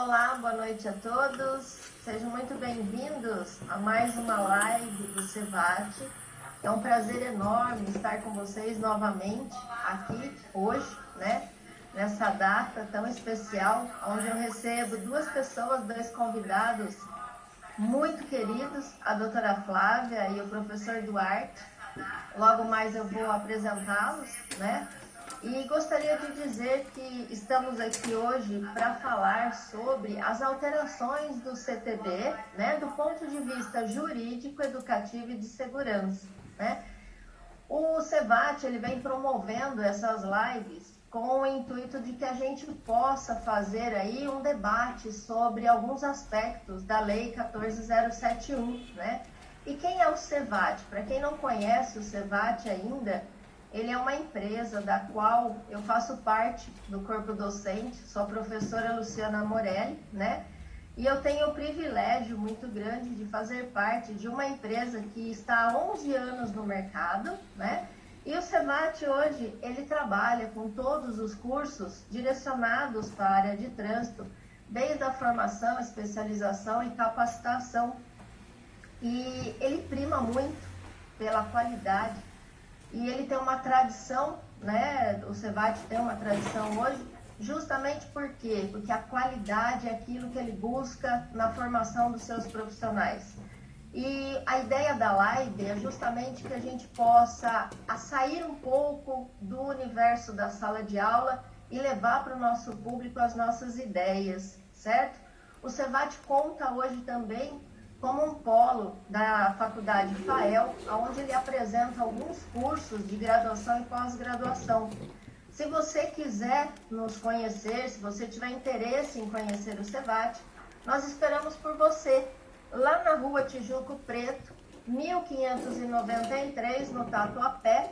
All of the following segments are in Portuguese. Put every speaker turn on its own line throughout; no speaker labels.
Olá, boa noite a todos. Sejam muito bem-vindos a mais uma live do CEVAT. É um prazer enorme estar com vocês novamente aqui hoje, né? Nessa data tão especial, onde eu recebo duas pessoas, dois convidados muito queridos, a doutora Flávia e o professor Duarte. Logo mais eu vou apresentá-los, né? E gostaria de dizer que estamos aqui hoje para falar sobre as alterações do CTB, né, do ponto de vista jurídico, educativo e de segurança, né? O CEVAT, ele vem promovendo essas lives com o intuito de que a gente possa fazer aí um debate sobre alguns aspectos da Lei 14.071, né? E quem é o CEVAT? Para quem não conhece o CEVAT ainda, ele é uma empresa da qual eu faço parte do corpo docente, sou a professora Luciana Morelli, né? E eu tenho o privilégio muito grande de fazer parte de uma empresa que está há 11 anos no mercado, né? E o CEVAT hoje, ele trabalha com todos os cursos direcionados para a área de trânsito, desde a formação, especialização e capacitação. E ele prima muito pela qualidade. E ele tem uma tradição, né? O CEVAT tem uma tradição hoje, justamente por quê? Porque a qualidade é aquilo que ele busca na formação dos seus profissionais. E a ideia da live é justamente que a gente possa sair um pouco do universo da sala de aula e levar para o nosso público as nossas ideias, certo? O CEVAT conta hoje também como um polo da Faculdade FAEL, onde ele apresenta alguns cursos de graduação e pós-graduação. Se você quiser nos conhecer, se você tiver interesse em conhecer o CEVAT, nós esperamos por você, lá na Rua Tijuco Preto, 1593, no Tatuapé,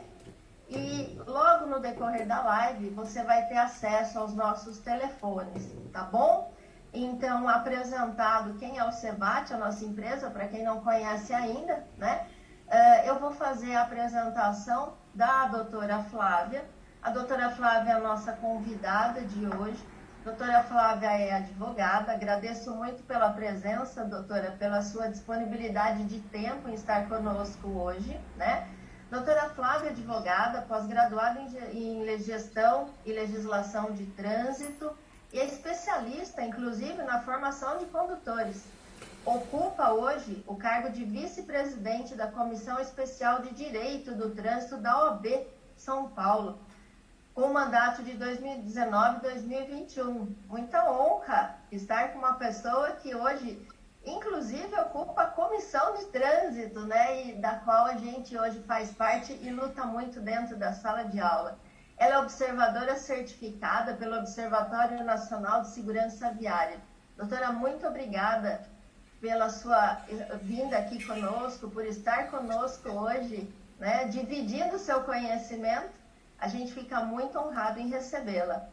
e logo no decorrer da live você vai ter acesso aos nossos telefones, tá bom? Então, apresentado quem é o CEVAT, a nossa empresa, para quem não conhece ainda, né? Eu vou fazer a apresentação da doutora Flávia. A doutora Flávia é a nossa convidada de hoje. A doutora Flávia é advogada. Agradeço muito pela presença, doutora, pela sua disponibilidade de tempo em estar conosco hoje, né? Doutora Flávia é advogada, pós-graduada em gestão e legislação de trânsito, e é especialista, inclusive, na formação de condutores. Ocupa hoje o cargo de vice-presidente da Comissão Especial de Direito do Trânsito da OAB São Paulo, com o mandato de 2019 e 2021. Muita honra estar com uma pessoa que hoje, inclusive, ocupa a Comissão de Trânsito, né, e da qual a gente hoje faz parte e luta muito dentro da sala de aula. Ela é observadora certificada pelo Observatório Nacional de Segurança Viária. Doutora, muito obrigada pela sua vinda aqui conosco, por estar conosco hoje, né, dividindo o seu conhecimento. A gente fica muito honrado em recebê-la.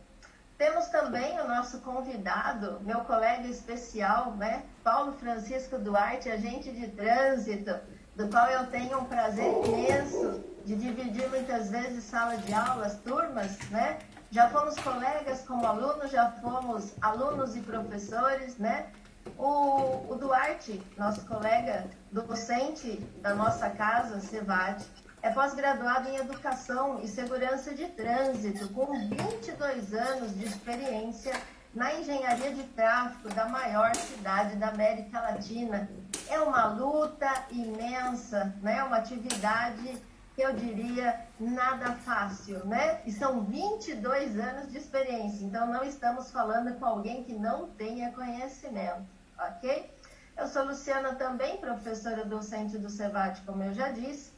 Temos também o nosso convidado, meu colega especial, né, Paulo Francisco Duarte, agente de trânsito, do qual eu tenho um prazer imenso de dividir muitas vezes sala de aulas, turmas, né? Já fomos colegas como alunos, já fomos alunos e professores, né? O Duarte, nosso colega docente da nossa casa, CEVAT, é pós-graduado em Educação e Segurança de Trânsito, com 22 anos de experiência na engenharia de tráfego da maior cidade da América Latina. É uma luta imensa, né? Uma atividade que eu diria nada fácil, né? E são 22 anos de experiência, então não estamos falando com alguém que não tenha conhecimento, ok? Eu sou Luciana também, professora docente do CEVAT, como eu já disse,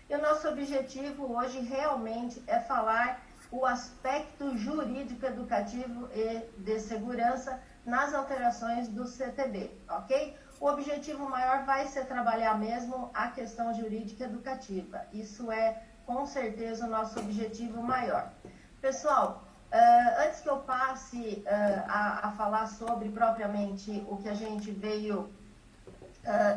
e o nosso objetivo hoje realmente é falar o aspecto jurídico, educativo e de segurança nas alterações do CTB, ok? O objetivo maior vai ser trabalhar mesmo a questão jurídica educativa. Isso é, com certeza, o nosso objetivo maior. Pessoal, antes que eu passe a falar sobre propriamente o que a gente veio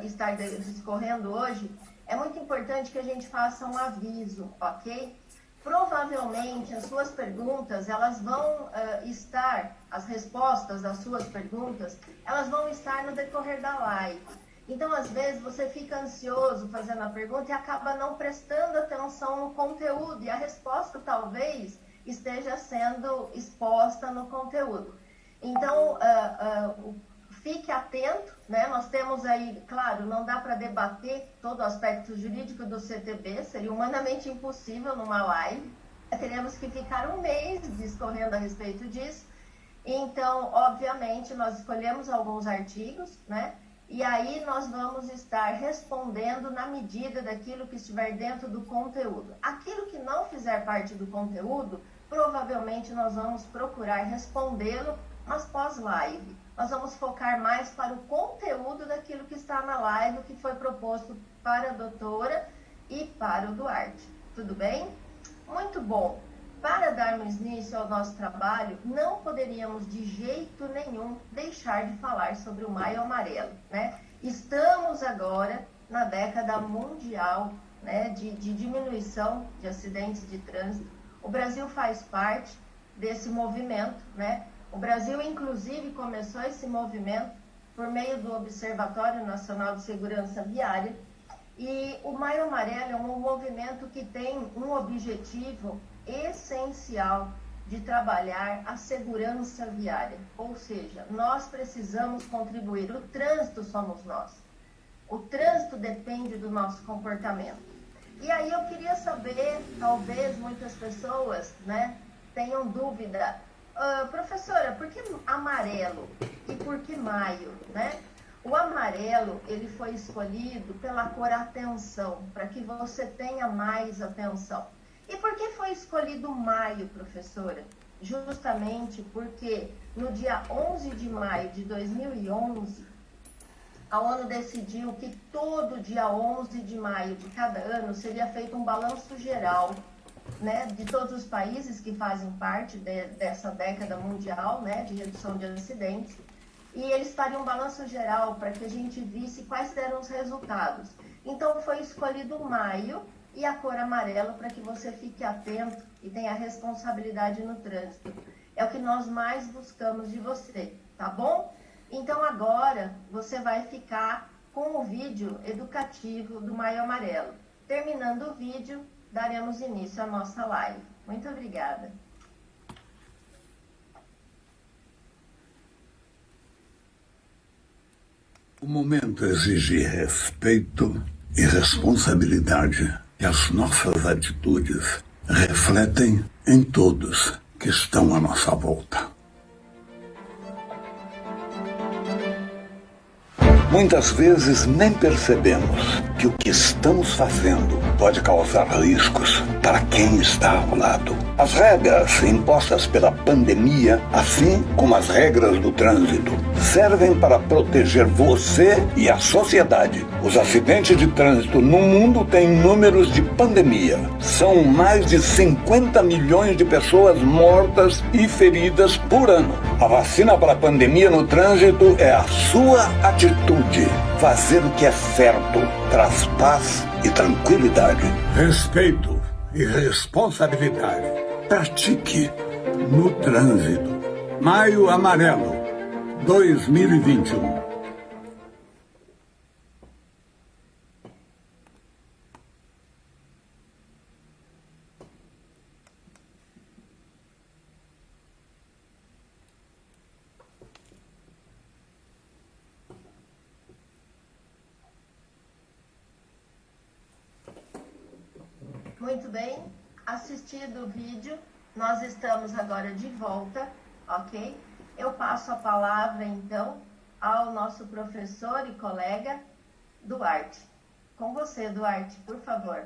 estar discorrendo hoje, é muito importante que a gente faça um aviso, ok? Provavelmente as suas perguntas, elas vão estar, as respostas das suas perguntas, elas vão estar no decorrer da live. Então, às vezes, você fica ansioso fazendo a pergunta e acaba não prestando atenção no conteúdo, e a resposta talvez esteja sendo exposta no conteúdo. Então, fique atento, né? Nós temos aí, claro, não dá para debater todo o aspecto jurídico do CTB, seria humanamente impossível numa live. Teremos que ficar um mês discorrendo a respeito disso. Então, obviamente, nós escolhemos alguns artigos, né? E aí nós vamos estar respondendo na medida daquilo que estiver dentro do conteúdo. Aquilo que não fizer parte do conteúdo, provavelmente nós vamos procurar respondê-lo, mas pós-live. Nós vamos focar mais para o conteúdo daquilo que está na live, que foi proposto para a doutora e para o Duarte. Tudo bem? Muito bom. Para darmos início ao nosso trabalho, não poderíamos de jeito nenhum deixar de falar sobre o Maio Amarelo, né? Estamos agora na década mundial, né, de diminuição de acidentes de trânsito. O Brasil faz parte desse movimento, né? O Brasil, inclusive, começou esse movimento por meio do Observatório Nacional de Segurança Viária. E o Maio Amarelo é um movimento que tem um objetivo essencial de trabalhar a segurança viária. Ou seja, nós precisamos contribuir. O trânsito somos nós. O trânsito depende do nosso comportamento. E aí eu queria saber, talvez muitas pessoas, né, tenham dúvida. Professora, por que amarelo e por que maio, né? O amarelo, ele foi escolhido pela cor atenção, para que você tenha mais atenção. E por que foi escolhido maio, professora? Justamente porque no dia 11 de maio de 2011, a ONU decidiu que todo dia 11 de maio de cada ano seria feito um balanço geral, né, de todos os países que fazem parte dessa década mundial, né, de redução de acidentes, e eles fariam um balanço geral para que a gente visse quais eram os resultados. Então foi escolhido maio e a cor amarela para que você fique atento e tenha responsabilidade no trânsito. É o que nós mais buscamos de você, tá bom? Então agora você vai ficar com o vídeo educativo do Maio Amarelo. Terminando o vídeo, daremos início à nossa live. Muito obrigada.
O momento exige respeito e responsabilidade, e as nossas atitudes refletem em todos que estão à nossa volta. Muitas vezes nem percebemos que o que estamos fazendo pode causar riscos para quem está ao lado. As regras impostas pela pandemia, assim como as regras do trânsito, servem para proteger você e a sociedade. Os acidentes de trânsito no mundo têm números de pandemia. São mais de 50 milhões de pessoas mortas e feridas por ano. A vacina para a pandemia no trânsito é a sua atitude. Fazer o que é certo traz paz e tranquilidade. Respeito e responsabilidade. Pratique no trânsito. Maio Amarelo 2021.
Muito bem, assistido o vídeo, nós estamos agora de volta, ok? Eu passo a palavra, então, ao nosso professor e colega, Duarte. Com você, Duarte, por favor.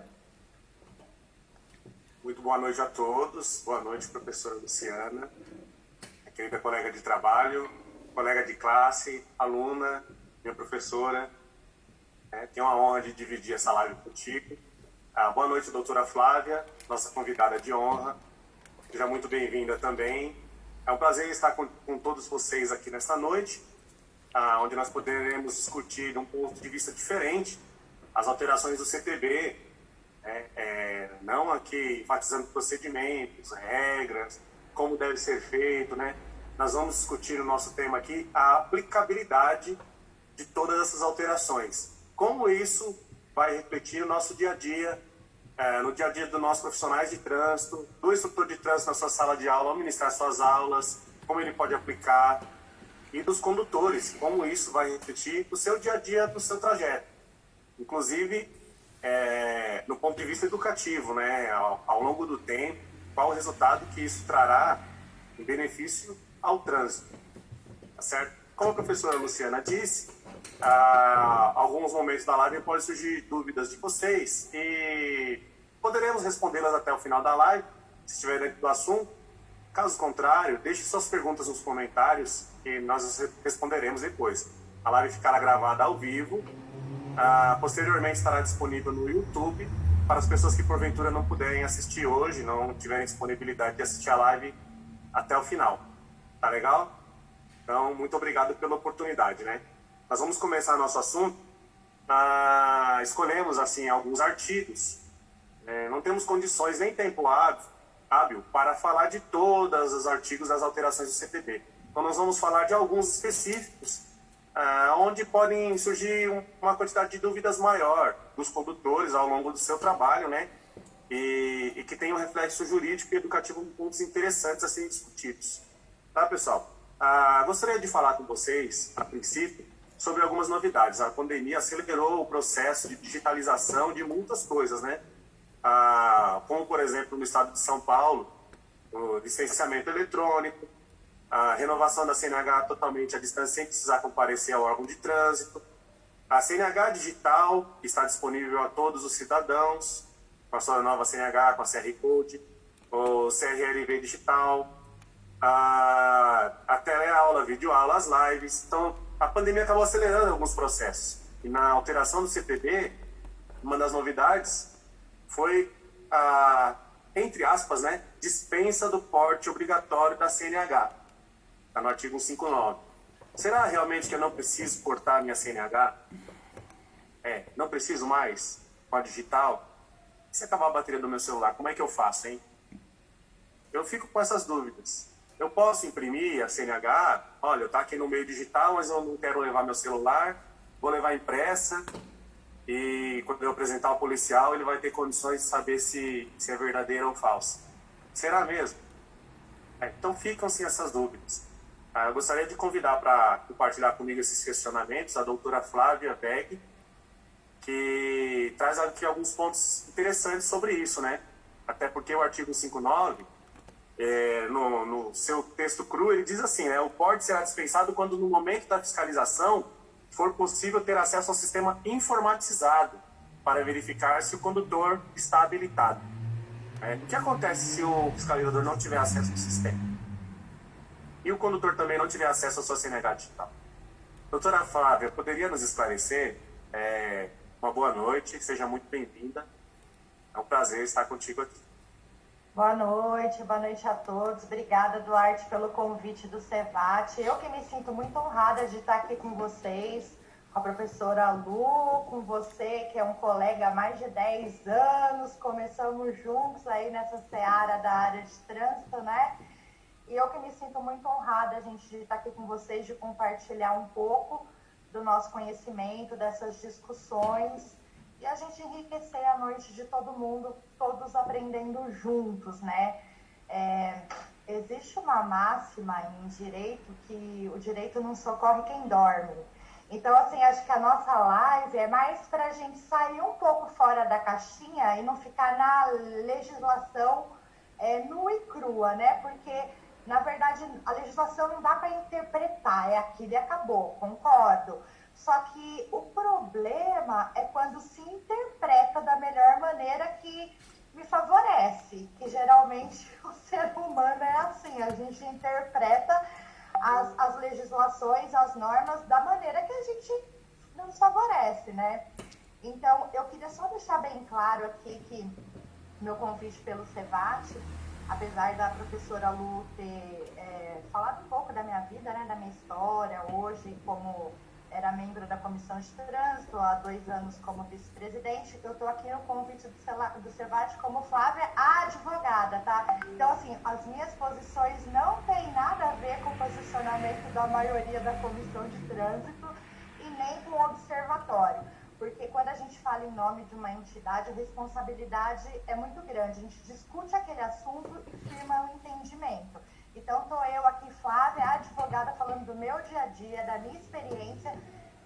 Muito boa noite a todos. Boa noite, professora Luciana, querida colega de trabalho, colega de classe, aluna, minha professora. Tenho a honra de dividir essa live contigo. Boa noite, doutora Flávia, nossa convidada de honra. Seja muito bem-vinda também. É um prazer estar com todos vocês aqui nesta noite, onde nós poderemos discutir de um ponto de vista diferente as alterações do CTB né? Não aqui enfatizando procedimentos, regras, como deve ser feito, né? Nós vamos discutir o nosso tema aqui, a aplicabilidade de todas essas alterações. Como isso vai refletir no nosso dia a dia, no dia a dia dos nossos profissionais de trânsito, do instrutor de trânsito na sua sala de aula, ao ministrar suas aulas, como ele pode aplicar, e dos condutores, como isso vai refletir no seu dia a dia, no seu trajeto. Inclusive, no ponto de vista educativo, né, ao longo do tempo, qual o resultado que isso trará em benefício ao trânsito, tá certo? Como a professora Luciana disse, alguns momentos da live podem surgir dúvidas de vocês e poderemos respondê-las até o final da live, se estiver dentro do assunto. Caso contrário, deixe suas perguntas nos comentários e nós responderemos depois. A live ficará gravada ao vivo, posteriormente estará disponível no YouTube para as pessoas que porventura não puderem assistir hoje, não tiverem disponibilidade de assistir a live até o final. Tá legal? Então, muito obrigado pela oportunidade, né? Nós vamos começar nosso assunto. Escolhemos, assim, alguns artigos. Não temos condições nem tempo hábil para falar de todos os artigos das alterações do CPB. Então, nós vamos falar de alguns específicos, onde podem surgir uma quantidade de dúvidas maior dos condutores ao longo do seu trabalho, né? E que tem um reflexo jurídico e educativo em pontos interessantes a serem discutidos. Tá, pessoal? Gostaria de falar com vocês, a princípio, sobre algumas novidades. A pandemia acelerou o processo de digitalização de muitas coisas, né? Como, por exemplo, no estado de São Paulo, o licenciamento eletrônico, a renovação da CNH totalmente à distância, sem precisar comparecer ao órgão de trânsito, a CNH digital, que está disponível a todos os cidadãos, com a sua nova CNH, com a CR Code, o CRLV digital, a teleaula, videoaula, as lives. Então, a pandemia acabou acelerando alguns processos. E na alteração do CPB, uma das novidades foi entre aspas, né, dispensa do porte obrigatório da CNH. Está no artigo 159. Será realmente que eu não preciso portar a minha CNH? Não preciso mais com a digital? E se acabar a bateria do meu celular, como é que eu faço, hein? Eu fico com essas dúvidas. Eu posso imprimir a CNH? Olha, está aqui no meio digital, mas eu não quero levar meu celular, vou levar impressa, e quando eu apresentar ao policial, ele vai ter condições de saber se é verdadeira ou falsa. Será mesmo? Então ficam-se essas dúvidas. Eu gostaria de convidar para compartilhar comigo esses questionamentos a doutora Flávia Begg, que traz aqui alguns pontos interessantes sobre isso, né? Até porque o artigo 59, no seu texto cru, ele diz assim, né? O porte será dispensado quando no momento da fiscalização for possível ter acesso ao sistema informatizado para verificar se o condutor está habilitado. O que acontece se o fiscalizador não tiver acesso ao sistema? E o condutor também não tiver acesso à sua CNH digital? Doutora Flávia, poderia nos esclarecer? Uma boa noite, seja muito bem-vinda. É um prazer estar contigo aqui.
Boa noite a todos. Obrigada, Duarte, pelo convite do CEVAT. Eu que me sinto muito honrada de estar aqui com vocês, com a professora Lu, com você, que é um colega há mais de 10 anos. Começamos juntos aí nessa seara da área de trânsito, né? E eu que me sinto muito honrada, gente, de estar aqui com vocês, de compartilhar um pouco do nosso conhecimento, dessas discussões, e a gente enriquecer a noite de todo mundo, todos aprendendo juntos, né? Existe uma máxima em direito que o direito não socorre quem dorme. Então, assim, acho que a nossa live é mais para a gente sair um pouco fora da caixinha e não ficar na legislação nua e crua, né? Porque, na verdade, a legislação não dá para interpretar, é aquilo e acabou, concordo. Só que o problema é quando se interpreta da melhor maneira que me favorece, que geralmente o ser humano é assim, a gente interpreta as legislações, as normas da maneira que a gente nos favorece, né? Então, eu queria só deixar bem claro aqui que meu convite pelo CEVAT, apesar da professora Lu ter falado um pouco da minha vida, né, da minha história hoje como era membro da Comissão de Trânsito, há 2 anos como vice-presidente. Eu estou aqui no convite do Cevate como Flávia, a advogada, tá? Então, assim, as minhas posições não têm nada a ver com o posicionamento da maioria da Comissão de Trânsito e nem com o Observatório. Porque quando a gente fala em nome de uma entidade, a responsabilidade é muito grande. A gente discute aquele assunto e firma um entendimento. Então, estou eu aqui, Flávia, advogada, falando do meu dia a dia, da minha experiência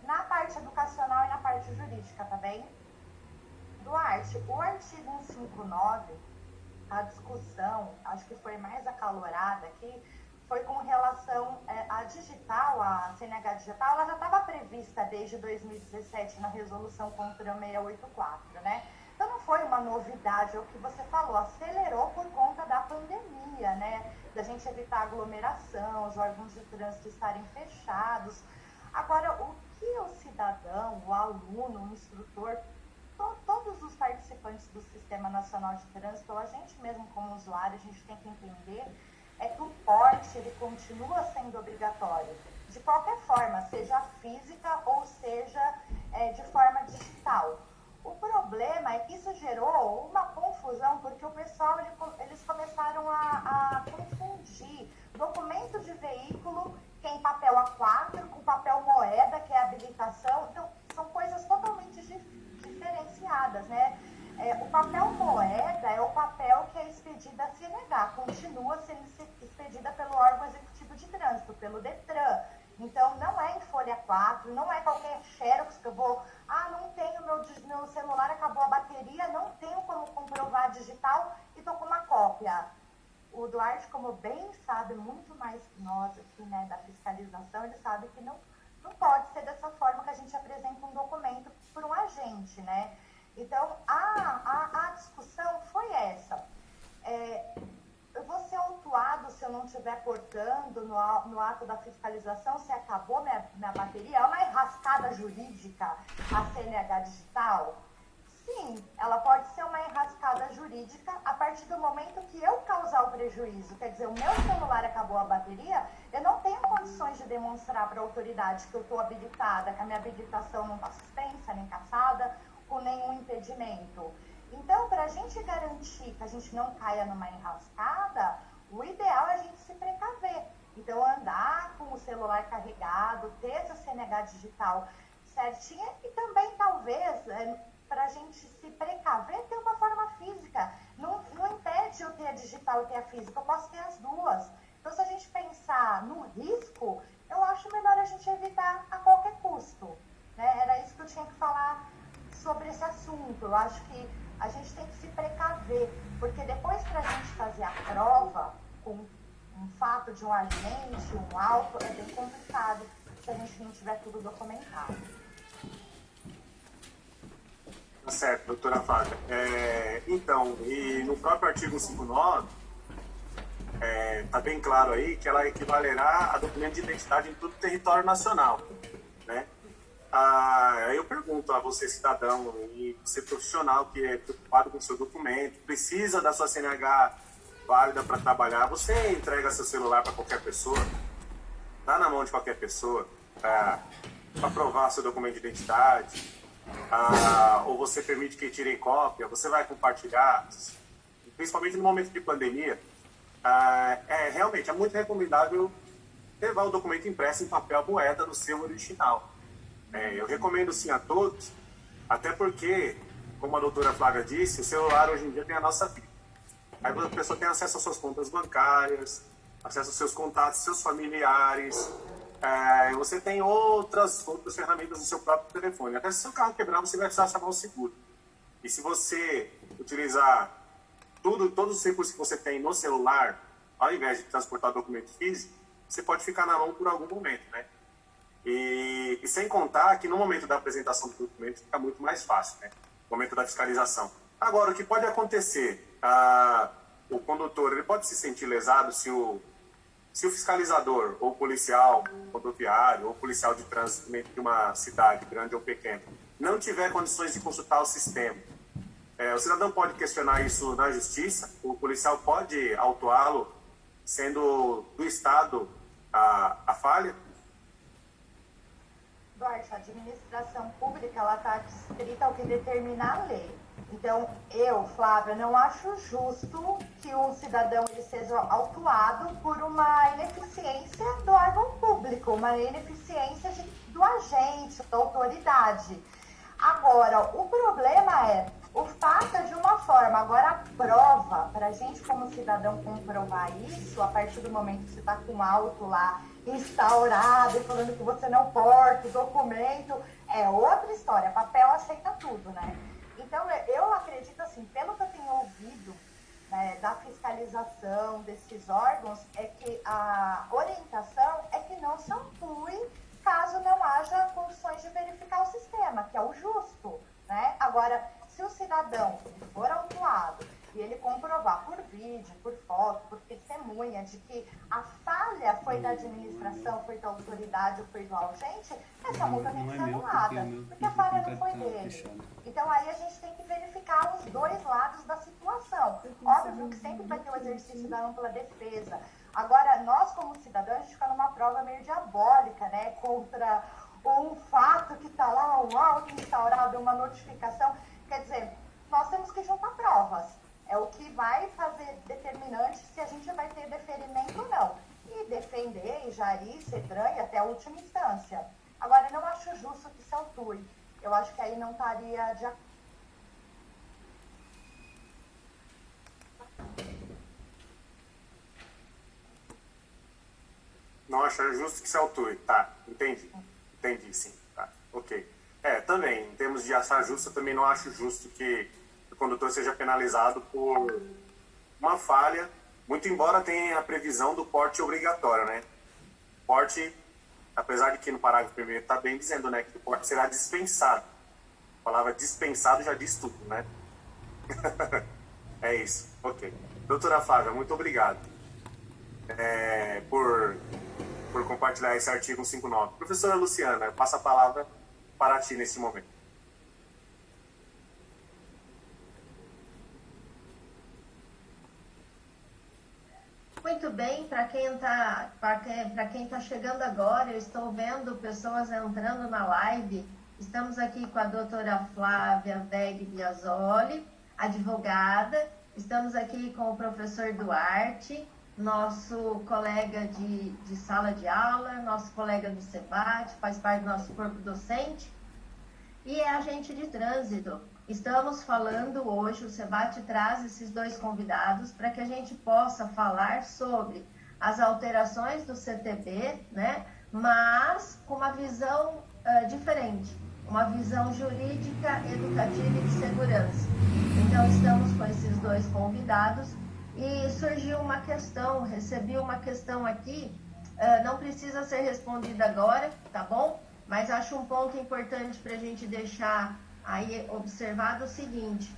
na parte educacional e na parte jurídica, tá bem? Duarte, o artigo 159, a discussão, acho que foi mais acalorada aqui, foi com relação à digital, a CNH digital, ela já estava prevista desde 2017 na resolução CONTRAN 684, né? Então não foi uma novidade, é o que você falou, acelerou por conta da pandemia, né? Da gente evitar aglomeração, os órgãos de trânsito estarem fechados. Agora, o que o cidadão, o aluno, o instrutor, todos os participantes do Sistema Nacional de Trânsito, ou a gente mesmo como usuário, a gente tem que entender é que o porte ele continua sendo obrigatório, de qualquer forma, seja física ou seja de forma digital. O problema é que isso gerou uma confusão, porque o pessoal, eles começaram a confundir documento de veículo, que é em papel A4, com papel moeda, que é habilitação. Então, são coisas totalmente diferenciadas, né? O papel moeda é o papel que é expedido a CNH, continua sendo expedida pelo órgão executivo de trânsito, pelo DETRAN. Então, não é em folha 4, não é qualquer xerox que eu vou... não tenho, meu celular acabou a bateria, não tenho como comprovar digital e estou com uma cópia. O Duarte, como bem sabe, muito mais que nós aqui, né, da fiscalização, ele sabe que não pode ser dessa forma que a gente apresenta um documento para um agente, né? Então, a discussão foi essa. Eu vou ser autuado se eu não estiver portando no ato da fiscalização se acabou minha bateria? É uma enrascada jurídica a CNH digital? Sim, ela pode ser uma enrascada jurídica a partir do momento que eu causar o prejuízo. Quer dizer, o meu celular acabou a bateria, eu não tenho condições de demonstrar para a autoridade que eu estou habilitada, que a minha habilitação não está suspensa, nem cassada, com nenhum impedimento. Então, para a gente garantir que a gente não caia numa enrascada, o ideal é a gente se precaver. Então, andar com o celular carregado, ter essa CNH digital certinha e também, talvez, para a gente se precaver, ter uma forma física. Não impede eu ter a digital e ter a física, eu posso ter as duas. Então, se a gente pensar no risco, eu acho melhor a gente evitar a qualquer custo, né? Era isso que eu tinha que falar sobre esse assunto. Eu acho que a gente tem que se precaver, porque depois para a gente fazer a prova com um fato de um agente, um auto, é bem complicado se a gente não tiver tudo documentado.
Tá certo, doutora Flávia. Então, e no próprio artigo 159, está bem claro aí que ela equivalerá a documento de identidade em todo o território nacional, né? Aí eu pergunto a você, cidadão e você profissional que é preocupado com o seu documento, precisa da sua CNH válida para trabalhar, você entrega seu celular para qualquer pessoa, dá na mão de qualquer pessoa para provar seu documento de identidade, ou você permite que tirem cópia, você vai compartilhar, principalmente no momento de pandemia, realmente é muito recomendável levar o documento impresso em papel moeda no seu original. Eu recomendo sim a todos, até porque, como a doutora Flávia disse, o celular hoje em dia tem a nossa vida. Aí a pessoa tem acesso às suas contas bancárias, acesso aos seus contatos, seus familiares, você tem outras ferramentas no seu próprio telefone. Até se seu carro quebrar, você vai precisar chamar o seguro. E se você utilizar todos os recursos que você tem no celular, ao invés de transportar documento físico, você pode ficar na mão por algum momento, né? E sem contar que no momento da apresentação do documento fica muito mais fácil, né? No momento da fiscalização. Agora, o que pode acontecer? O condutor ele pode se sentir lesado se o fiscalizador, ou policial rodoviário, ou policial de trânsito dentro de uma cidade, grande ou pequena, não tiver condições de consultar o sistema. O cidadão pode questionar isso na justiça, o policial pode autuá-lo, sendo do Estado a falha.
Duarte, a administração pública, ela está adscrita ao que determina a lei. Então, eu, Flávia, não acho justo que um cidadão ele seja autuado por uma ineficiência do órgão público, uma ineficiência do agente, da autoridade. Agora, o problema é o fato de uma forma, agora a prova, para a gente como cidadão comprovar isso, a partir do momento que você está com auto lá instaurado e falando que você não porta o documento, é outra história, papel aceita tudo, né? Então, eu acredito assim, pelo que eu tenho ouvido, né, da fiscalização desses órgãos, é que a orientação é que não se amplie caso não haja condições de verificar o sistema, que é o justo, né? Agora, se o cidadão for autuado e ele comprovar por vídeo, por foto, por testemunha de que a falha foi da administração, foi da autoridade ou foi do agente, essa multa tem que ser anulada, porque a falha não foi dele. Então aí a gente tem que verificar os dois lados da situação. Óbvio que sempre vai ter o exercício da ampla defesa. Agora, nós como cidadãos, a gente fica numa prova meio diabólica, né, contra um fato que está lá, um auto instaurado, uma notificação. Quer dizer, nós temos que juntar provas. É o que vai fazer determinante se a gente vai ter deferimento ou não. E defender, e jarir, CETRAN até a última instância. Agora, eu não acho justo que se autue. Eu acho que aí não estaria de acordo.
Não achar justo que se autue. Tá, entendi. Entendi, sim. Tá, ok. Também, em termos de achar justo, eu também não acho justo que o condutor seja penalizado por uma falha, muito embora tenha a previsão do porte obrigatório, né? Porte, apesar de que no parágrafo primeiro está bem dizendo, né, que o porte será dispensado. A palavra dispensado já diz tudo, né? É isso, ok. Doutora Flávia, muito obrigado por compartilhar esse artigo 159. Professora Luciana, eu passo a palavra para ti nesse momento.
Muito bem, para quem tá chegando agora, eu estou vendo pessoas entrando na live. Estamos aqui com a doutora Flávia Weg Biasoli, advogada. Estamos aqui com o professor Duarte, nosso colega de sala de aula, nosso colega do SEBAT, faz parte do nosso corpo docente e é agente de trânsito. Estamos falando hoje, o SEBAT traz esses dois convidados para que a gente possa falar sobre as alterações do CTB, né? Mas com uma visão diferente, uma visão jurídica, educativa e de segurança. Então, estamos com esses dois convidados e surgiu uma questão, recebi uma questão aqui, não precisa ser respondida agora, tá bom? Mas acho um ponto importante para a gente deixar aí observado o seguinte,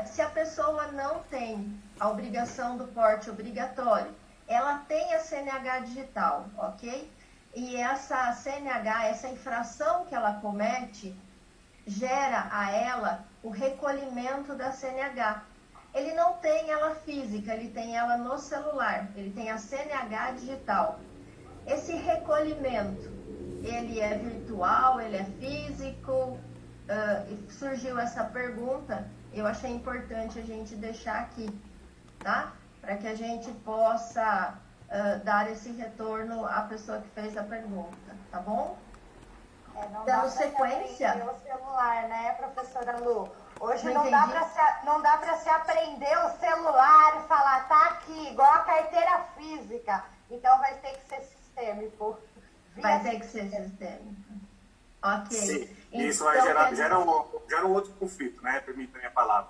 se a pessoa não tem a obrigação do porte obrigatório, ela tem a CNH digital, ok? E essa CNH, essa infração que ela comete, gera a ela o recolhimento da CNH. Ele não tem ela física, ele tem ela no celular, ele tem a CNH digital. Esse recolhimento, ele é virtual, ele é físico? Surgiu essa pergunta, eu achei importante a gente deixar aqui, tá? Para que a gente possa dar esse retorno à pessoa que fez a pergunta, tá bom?
Não
Dando
dá
sequência.
o celular, né, professora Lu? Hoje
não
dá para se aprender o celular e falar, tá aqui, igual a carteira física. Então vai ter que ser sistêmico.
Vai ter que ser sistêmico. Ok.
Sim,
então,
isso vai gera um outro conflito, né? Permita a minha palavra.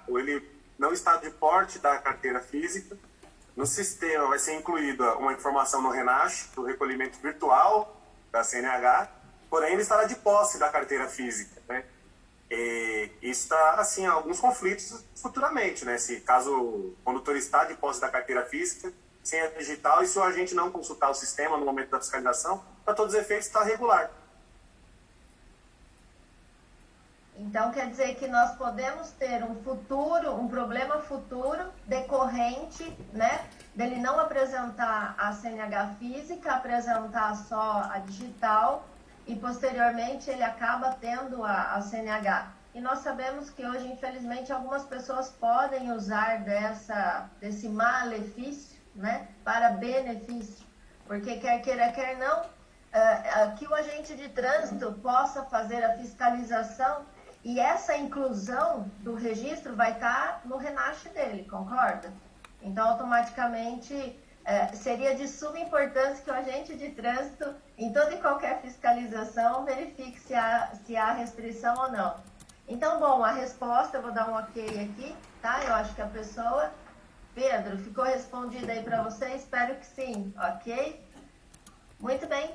Ele não está de porte da carteira física. No sistema vai ser incluída uma informação no RENASH, do recolhimento virtual da CNH, porém ele estará de posse da carteira física, né? E isso está, assim, alguns conflitos futuramente, né? Se caso o condutor está de posse da carteira física, sem a digital, e se o agente não consultar o sistema no momento da fiscalização, para todos os efeitos está regular.
Então, quer dizer que nós podemos ter um problema futuro decorrente, né, dele não apresentar a CNH física, apresentar só a digital, e posteriormente ele acaba tendo a CNH. E nós sabemos que hoje, infelizmente, algumas pessoas podem usar desse malefício, né, para benefício, porque quer queira, quer não, que o agente de trânsito possa fazer a fiscalização. E essa inclusão do registro vai estar no RENASH dele, concorda? Então, automaticamente, seria de suma importância que o agente de trânsito, em toda e qualquer fiscalização, verifique se há restrição ou não. Então, bom, a resposta, eu vou dar um ok aqui, tá? Eu acho que a pessoa... Pedro, ficou respondida aí para você? Espero que sim, ok? Muito bem,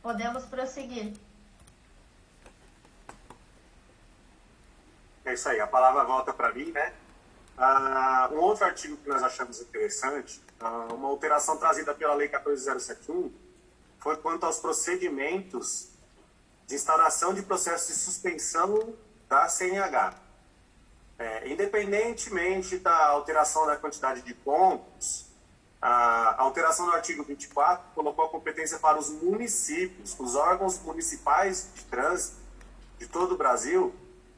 podemos prosseguir.
É isso aí, a palavra volta para mim, né? Um outro artigo que nós achamos interessante, uma alteração trazida pela Lei 14.071, foi quanto aos procedimentos de instauração de processo de suspensão da CNH. Independentemente da alteração da quantidade de pontos, a alteração do artigo 24 colocou a competência para os municípios, os órgãos municipais de trânsito de todo o Brasil,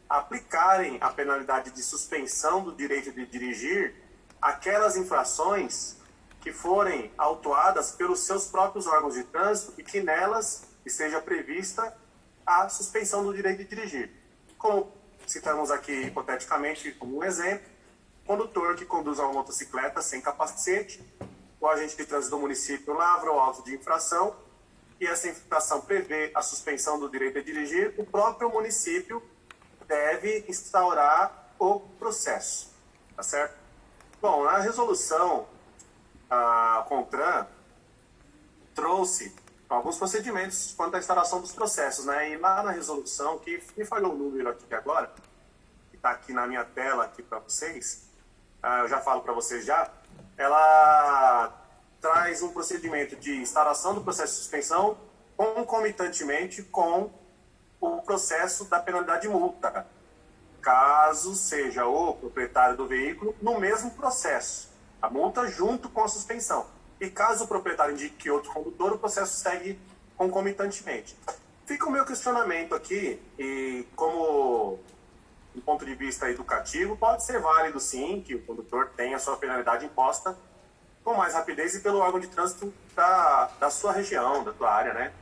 aplicarem a penalidade de suspensão do direito de dirigir aquelas infrações que forem autuadas pelos seus próprios órgãos de trânsito e que nelas esteja prevista a suspensão do direito de dirigir. Como citamos aqui hipoteticamente como um exemplo, condutor que conduz uma motocicleta sem capacete, o agente de trânsito do município lavra o auto de infração e essa infração prevê a suspensão do direito de dirigir, o próprio município deve instaurar o processo, tá certo? Bom, a resolução, a CONTRAN trouxe alguns procedimentos quanto à instauração dos processos, né? E lá na resolução, que me falhou o número aqui agora, que está aqui na minha tela aqui para vocês, eu já falo para vocês já, ela traz um procedimento de instauração do processo de suspensão concomitantemente com o processo da penalidade de multa, caso seja o proprietário do veículo no mesmo processo, a multa junto com a suspensão. E caso o proprietário indique outro condutor, o processo segue concomitantemente. Fica o meu questionamento aqui, e como do ponto de vista educativo, pode ser válido sim que o condutor tenha a sua penalidade imposta com mais rapidez e pelo órgão de trânsito da sua região, da tua área, né?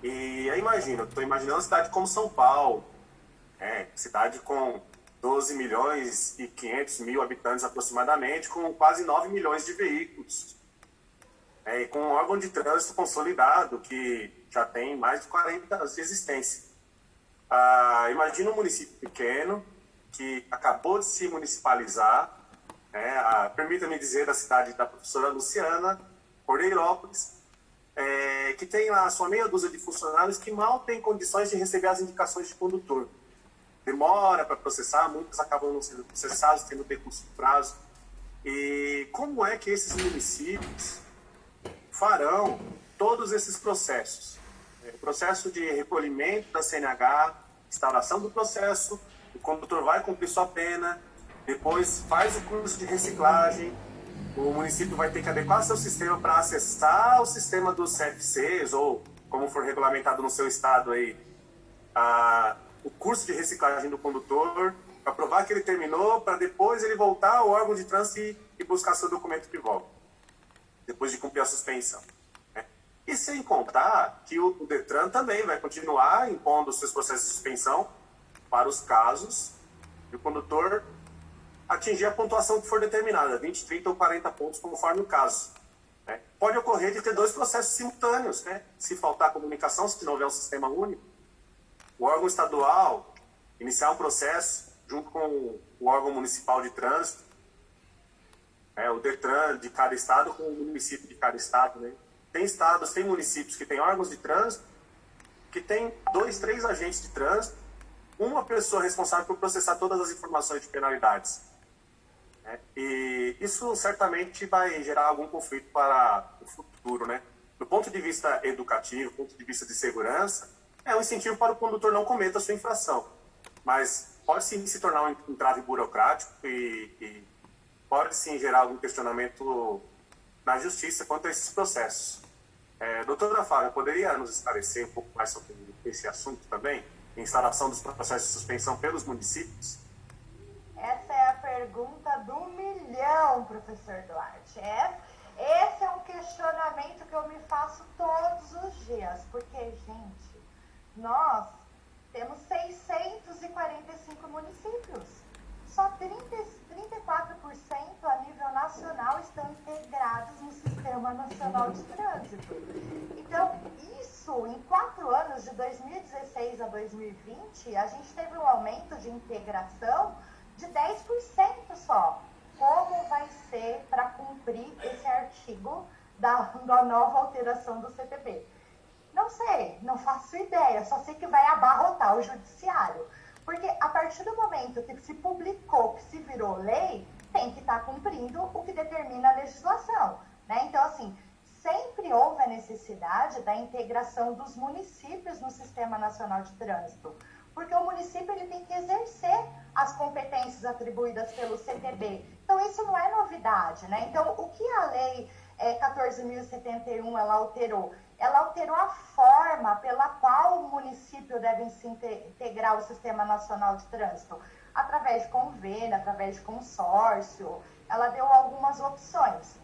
E aí estou imaginando uma cidade como São Paulo, cidade com 12 milhões e 500 mil habitantes aproximadamente, com quase 9 milhões de veículos. E com um órgão de trânsito consolidado, que já tem mais de 40 anos de existência. Imagina um município pequeno, que acabou de se municipalizar, permita-me dizer, da cidade da professora Luciana, Cordeirópolis, que tem lá a sua meia dúzia de funcionários que mal têm condições de receber as indicações de condutor. Demora para processar, muitos acabam não sendo processados, tendo decurso de prazo. E como é que esses municípios farão todos esses processos? O processo de recolhimento da CNH, instauração do processo, o condutor vai cumprir sua pena, depois faz o curso de reciclagem, o município vai ter que adequar seu sistema para acessar o sistema dos CFCs, ou como for regulamentado no seu estado aí, o curso de reciclagem do condutor, para provar que ele terminou, para depois ele voltar ao órgão de trânsito e buscar seu documento de volta, depois de cumprir a suspensão. E sem contar que o Detran também vai continuar impondo seus processos de suspensão para os casos que o condutor atingir a pontuação que for determinada, 20, 30 ou 40 pontos, conforme o caso. Pode ocorrer de ter dois processos simultâneos, se faltar comunicação, se não houver um sistema único. O órgão estadual iniciar um processo junto com o órgão municipal de trânsito, o Detran de cada estado com o município de cada estado. Tem estados, tem municípios que têm órgãos de trânsito, que tem 2, 3 agentes de trânsito, uma pessoa responsável por processar todas as informações de penalidades. E isso certamente vai gerar algum conflito para o futuro. Do ponto de vista educativo, do ponto de vista de segurança, é um incentivo para o condutor não cometa a sua infração. mas pode sim se tornar um entrave burocrático e pode sim gerar algum questionamento na justiça quanto a esses processos. Doutora Fábio, poderia nos esclarecer um pouco mais sobre esse assunto também? Instalação dos processos de suspensão pelos municípios?
Essa é a pergunta do milhão, professor Duarte. Esse é um questionamento que eu me faço todos os dias, porque, gente, nós temos 645 municípios. Só 34% a nível nacional estão integrados no Sistema Nacional de Trânsito. Então, isso, em 4 anos, de 2016 a 2020, a gente teve um aumento de integração de 10% só. Como vai ser para cumprir esse artigo da nova alteração do CTB? Não sei, não faço ideia, só sei que vai abarrotar o judiciário. Porque a partir do momento que se publicou, que se virou lei, tem que estar cumprindo o que determina a legislação, né? Então, assim, sempre houve a necessidade da integração dos municípios no Sistema Nacional de Trânsito, porque o município ele tem que exercer as competências atribuídas pelo CTB. Então, isso não é novidade, né? Então, o que a lei 14.071 ela alterou? Ela alterou a forma pela qual o município deve se integrar ao Sistema Nacional de Trânsito, através de convênio, através de consórcio. Ela deu algumas opções.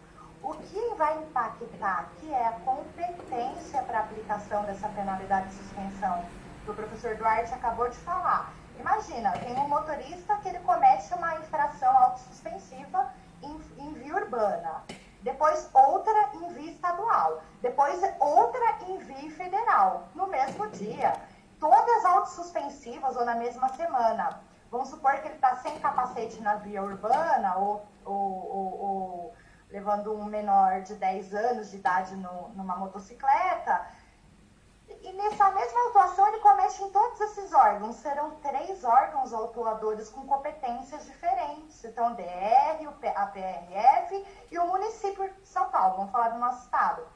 O que vai impactar aqui é a competência para a aplicação dessa penalidade de suspensão, que o professor Duarte acabou de falar. Imagina, tem um motorista que ele comete uma infração autossuspensiva em via urbana, depois outra em via estadual, depois outra em via federal, no mesmo dia, todas autossuspensivas ou na mesma semana. Vamos supor que ele está sem capacete na via urbana ou levando um menor de 10 anos de idade numa motocicleta. E nessa mesma autuação ele comete em todos esses órgãos. Serão 3 órgãos autuadores com competências diferentes. Então, o DR, a PRF e o município de São Paulo. Vamos falar do nosso estado.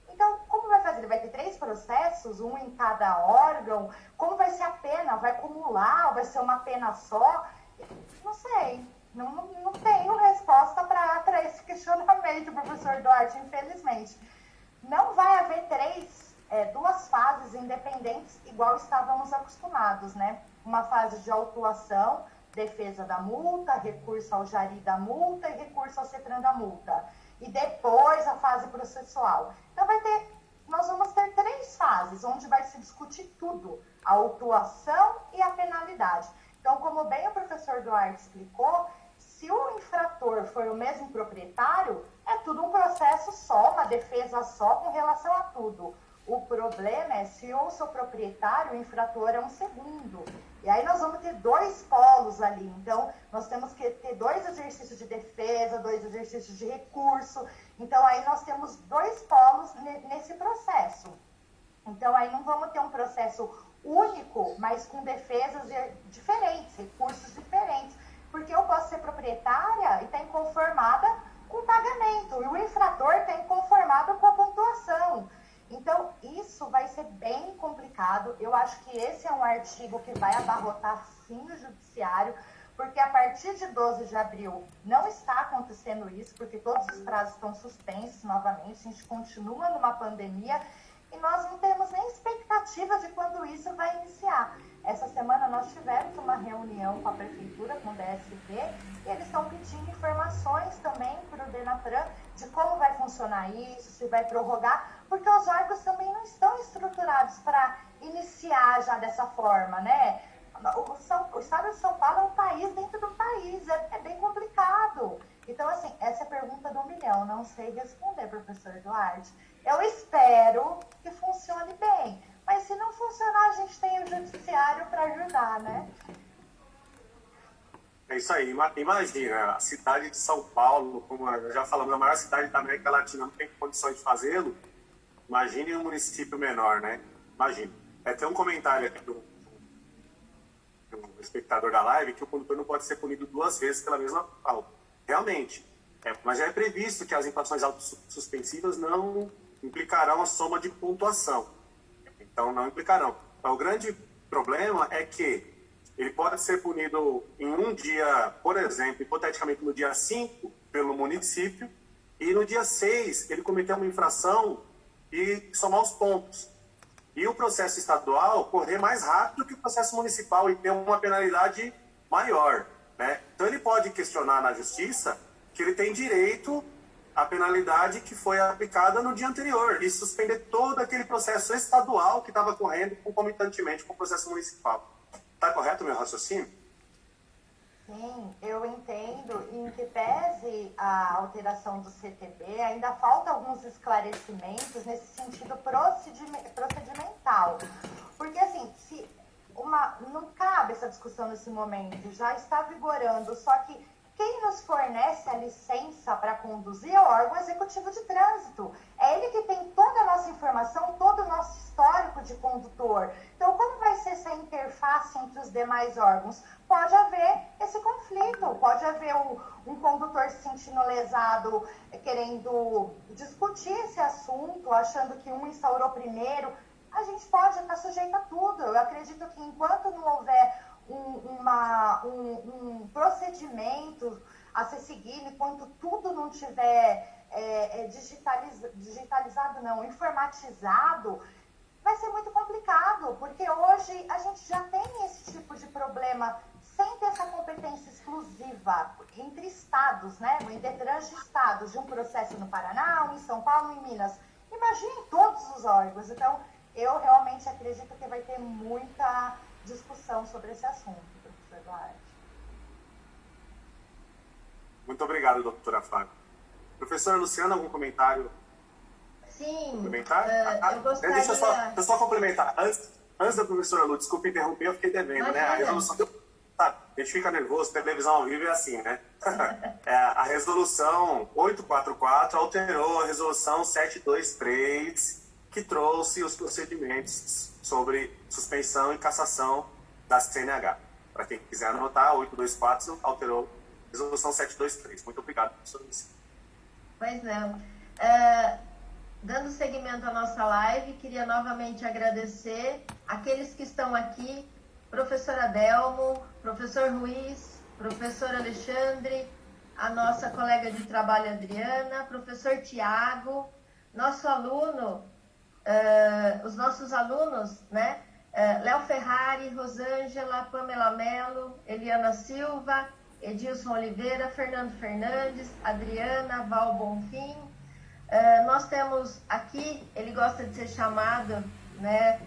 Então, como vai fazer? Ele vai ter 3 processos, um em cada órgão? Como vai ser a pena? Vai acumular? Vai ser uma pena só? Não sei. Não tenho resposta para esse questionamento, professor Duarte, infelizmente. Não vai haver 2 fases independentes, igual estávamos acostumados, né? Uma fase de autuação, defesa da multa, recurso ao jari da multa e recurso ao CETRAN da multa. E depois a fase processual. Então nós vamos ter 3 fases, onde vai se discutir tudo, a autuação e a penalidade. Então, como bem o professor Duarte explicou, se o infrator for o mesmo proprietário, é tudo um processo só, uma defesa só com relação a tudo. O problema é se o seu proprietário, o infrator, é um segundo. E aí nós vamos ter 2 polos ali. Então, nós temos que ter 2 exercícios de defesa, 2 exercícios de recurso. Então, aí nós temos 2 polos nesse processo. Então, aí não vamos ter um processo único, mas com defesas diferentes, recursos diferentes. Porque eu posso ser proprietária e estar inconformada com o pagamento. E o infrator está inconformado com a pontuação. Então, isso vai ser bem complicado. Eu acho que esse é um artigo que vai abarrotar, sim, o judiciário, porque a partir de 12 de abril não está acontecendo isso, porque todos os prazos estão suspensos novamente, a gente continua numa pandemia e nós não temos nem expectativa de quando isso vai iniciar. Essa semana nós tivemos uma reunião com a Prefeitura, com o DST, e eles estão pedindo informações também para o DENATRAN de como vai funcionar isso, se vai prorrogar, porque os órgãos também não estão estruturados para iniciar já dessa forma, né? O estado de São Paulo é um país dentro do país, é bem complicado. Então, assim, essa é a pergunta do milhão, não sei responder, professor Duarte. Eu espero que funcione bem, mas se não funcionar, a gente tem o judiciário para ajudar, né?
É isso aí. Imagina, a cidade de São Paulo, como já falamos, a maior cidade da América Latina, não tem condições de fazê-lo. Imagine um município menor, né? Imagina. Tem um comentário aqui do espectador da live que o condutor não pode ser punido 2 vezes pela mesma falta. Realmente. Mas já é previsto que as infrações autossuspensivas não implicarão a soma de pontuação. Então, não implicarão. Então, o grande problema é que ele pode ser punido em um dia, por exemplo, hipoteticamente no dia 5, pelo município, e no dia 6 ele cometer uma infração e somar os pontos. E o processo estadual correr mais rápido que o processo municipal e ter uma penalidade maior, né? Então ele pode questionar na justiça que ele tem direito à penalidade que foi aplicada no dia anterior e suspender todo aquele processo estadual que estava correndo concomitantemente com o processo municipal. Está correto o meu raciocínio?
Sim, eu entendo. Em que pese a alteração do CTB, ainda falta alguns esclarecimentos nesse sentido procedimental. Porque, assim, não cabe essa discussão nesse momento, já está vigorando, só que quem nos fornece a licença para conduzir é o órgão executivo de trânsito. É ele que tem toda a nossa informação, todo o nosso histórico de condutor. Então, como vai ser essa interface entre os demais órgãos? Pode haver esse conflito, pode haver um condutor se sentindo lesado, querendo discutir esse assunto, achando que um instaurou primeiro. A gente pode estar sujeito a tudo. Eu acredito que enquanto não houver um procedimento a ser seguido, enquanto tudo não tiver informatizado, vai ser muito complicado, porque hoje a gente já tem esse tipo de problema sem ter essa competência exclusiva entre estados, né? O Indetran de estados, de um processo no Paraná, um em São Paulo, em Minas. Imagine todos os órgãos. Então, eu realmente acredito que vai ter muita discussão sobre esse assunto, professor Eduardo.
Muito obrigado, doutora Flávia. Professora Luciana, algum comentário?
Sim,
Complementar?
eu gostaria...
Deixa eu só complementar. Antes da professora Lu, desculpa interromper, eu fiquei devendo, né? A resolução... Tá, a gente fica nervoso, televisão ao vivo é assim, né? A resolução 844 alterou a resolução 723, que trouxe os procedimentos sobre suspensão e cassação da CNH. Para quem quiser anotar, 824 alterou a resolução 723. Muito obrigado, professor Luciana.
Pois não. Dando seguimento à nossa live, queria novamente agradecer aqueles que estão aqui, professor Adelmo, professor Ruiz, professor Alexandre, a nossa colega de trabalho Adriana, professor Tiago, nosso aluno, os nossos alunos, né? Léo Ferrari, Rosângela, Pamela Mello, Eliana Silva, Edilson Oliveira, Fernando Fernandes, Adriana, Val Bonfim. Nós temos aqui, ele gosta de ser chamado, né,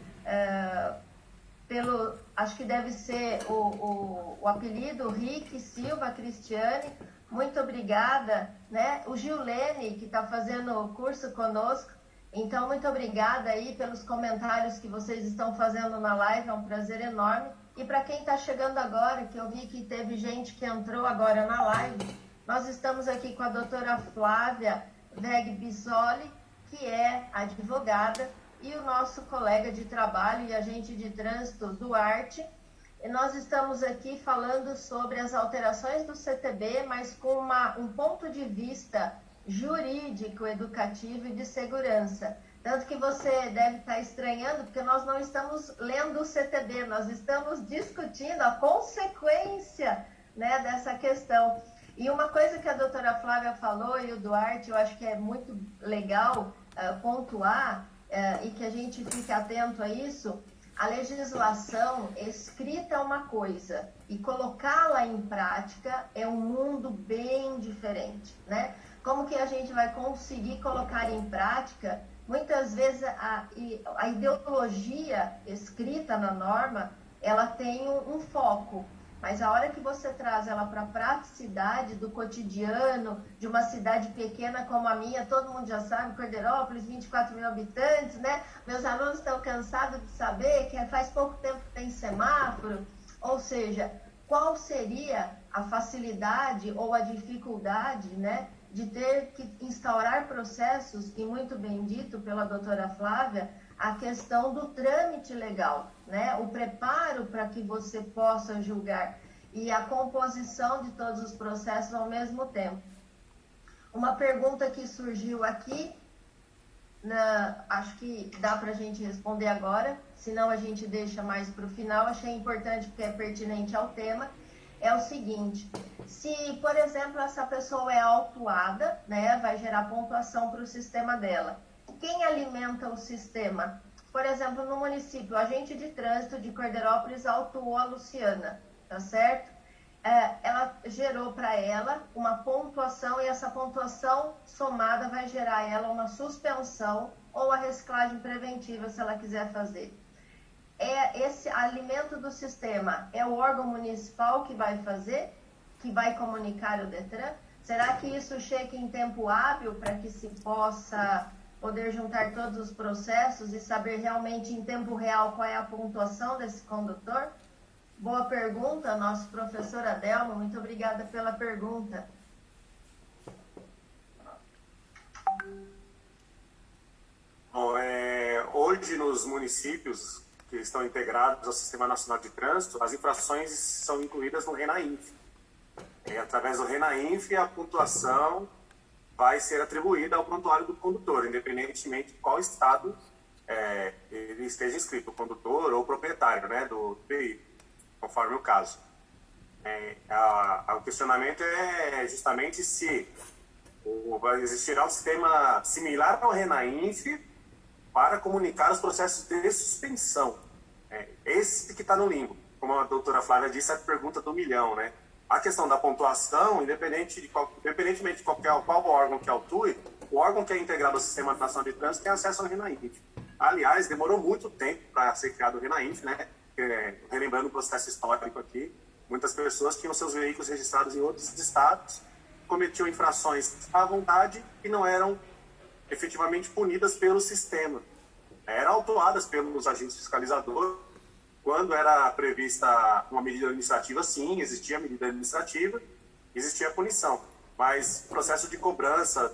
acho que deve ser o apelido, Rick Silva Cristiane. Muito obrigada, né? O Gilene, que está fazendo o curso conosco. Então, muito obrigada aí pelos comentários que vocês estão fazendo na live, é um prazer enorme. E para quem está chegando agora, que eu vi que teve gente que entrou agora na live, nós estamos aqui com a doutora Flávia Veg Bissoli, que é advogada, e o nosso colega de trabalho e agente de trânsito, Duarte. E nós estamos aqui falando sobre as alterações do CTB, mas com um ponto de vista jurídico, educativo e de segurança. Tanto que você deve estar estranhando, porque nós não estamos lendo o CTB, nós estamos discutindo a consequência, né, dessa questão. E uma coisa que a doutora Flávia falou, e o Duarte, eu acho que é muito legal pontuar, e que a gente fique atento a isso, a legislação escrita é uma coisa, e colocá-la em prática é um mundo bem diferente, né? Como que a gente vai conseguir colocar em prática? Muitas vezes a ideologia escrita na norma, ela tem um foco, mas a hora que você traz ela para a praticidade do cotidiano, de uma cidade pequena como a minha, todo mundo já sabe, Cordeirópolis, 24 mil habitantes, né? Meus alunos estão cansados de saber que faz pouco tempo que tem semáforo, ou seja, qual seria a facilidade ou a dificuldade, né, de ter que instaurar processos, e muito bem dito pela doutora Flávia, a questão do trâmite legal, né? O preparo para que você possa julgar e a composição de todos os processos ao mesmo tempo. Uma pergunta que surgiu aqui, acho que dá para a gente responder agora. senão a gente deixa mais para o final, achei importante porque é pertinente ao tema, é o seguinte: se, por exemplo, essa pessoa é autuada, né, vai gerar pontuação para o sistema dela. Quem alimenta o sistema? Por exemplo, no município, o agente de trânsito de Cordeirópolis autuou a Luciana, tá certo? Ela gerou para ela uma pontuação e essa pontuação somada vai gerar a ela uma suspensão ou a reciclagem preventiva, se ela quiser fazer. Esse alimento do sistema é o órgão municipal que vai fazer, que vai comunicar o Detran? Será que isso chega em tempo hábil para que se possa poder juntar todos os processos e saber realmente em tempo real qual é a pontuação desse condutor? Boa pergunta, nosso professor Adelmo, muito obrigada pela pergunta.
Bom, hoje nos municípios que estão integrados ao Sistema Nacional de Trânsito, as infrações são incluídas no RENAINF. E, através do RENAINF, a pontuação vai ser atribuída ao prontuário do condutor, independentemente de qual estado ele esteja inscrito, o condutor ou o proprietário, né, do veículo, conforme o caso. O questionamento é justamente se existirá um sistema similar ao RENAINF para comunicar os processos de suspensão. Esse que está no limbo. Como a doutora Flávia disse, é a pergunta do milhão, né? A questão da pontuação, independentemente de qual órgão que autue, o órgão que é integrado ao Sistema Nacional de Trânsito tem acesso ao RENAINF. Aliás, demorou muito tempo para ser criado o RENAINF, né? Relembrando o processo histórico aqui, muitas pessoas tinham seus veículos registrados em outros estados, cometiam infrações à vontade e não eram efetivamente punidas pelo sistema. Eram autuadas pelos agentes fiscalizadores. Quando era prevista uma medida administrativa, sim, existia medida administrativa, existia punição. Mas o processo de cobrança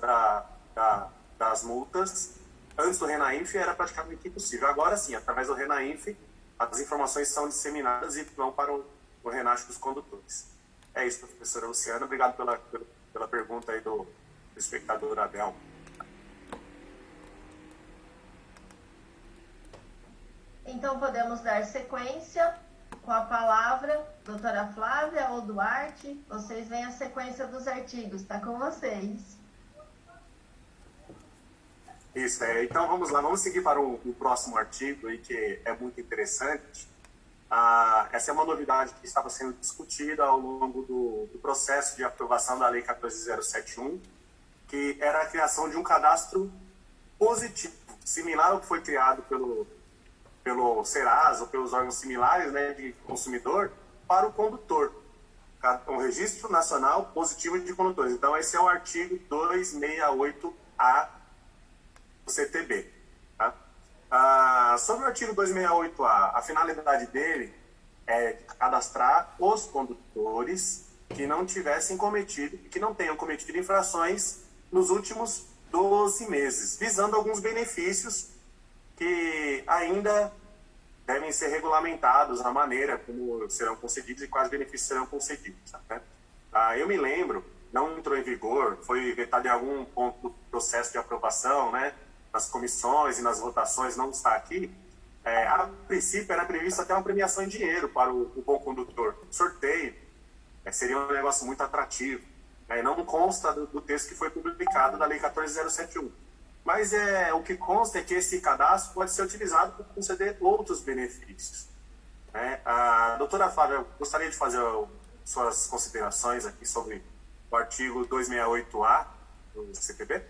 das multas antes do RENAINF era praticamente impossível. Agora sim, através do RENAINF, as informações são disseminadas e vão para o RENASH dos condutores. É isso, professora Luciana. Obrigado pela pergunta aí do espectador Abel.
Então, podemos dar sequência com a palavra, doutora Flávia ou Duarte. Vocês veem a sequência dos artigos, está com vocês.
Isso, então vamos lá, vamos seguir para o próximo artigo, aí, que é muito interessante. Essa é uma novidade que estava sendo discutida ao longo do processo de aprovação da Lei 14.071, que era a criação de um cadastro positivo, similar ao que foi criado pelo Serasa ou pelos órgãos similares, né, de consumidor, para o condutor. Um registro nacional positivo de condutores. Então, esse é o artigo 268A do CTB. Tá? Sobre o artigo 268A, a finalidade dele é cadastrar os condutores que não tenham cometido infrações nos últimos 12 meses, visando alguns benefícios que ainda devem ser regulamentados, a maneira como serão concedidos e quais benefícios serão concedidos. Né? Eu me lembro, não entrou em vigor, foi vetado em algum ponto do processo de aprovação, né? Nas comissões e nas votações, não está aqui. A princípio era previsto até uma premiação em dinheiro para o bom condutor. Sorteio seria um negócio muito atrativo. Não consta do texto que foi publicado da Lei 14.071. Mas o que consta é que esse cadastro pode ser utilizado para conceder outros benefícios. A doutora Flávia, gostaria de fazer suas considerações aqui sobre o artigo 268A do CTB?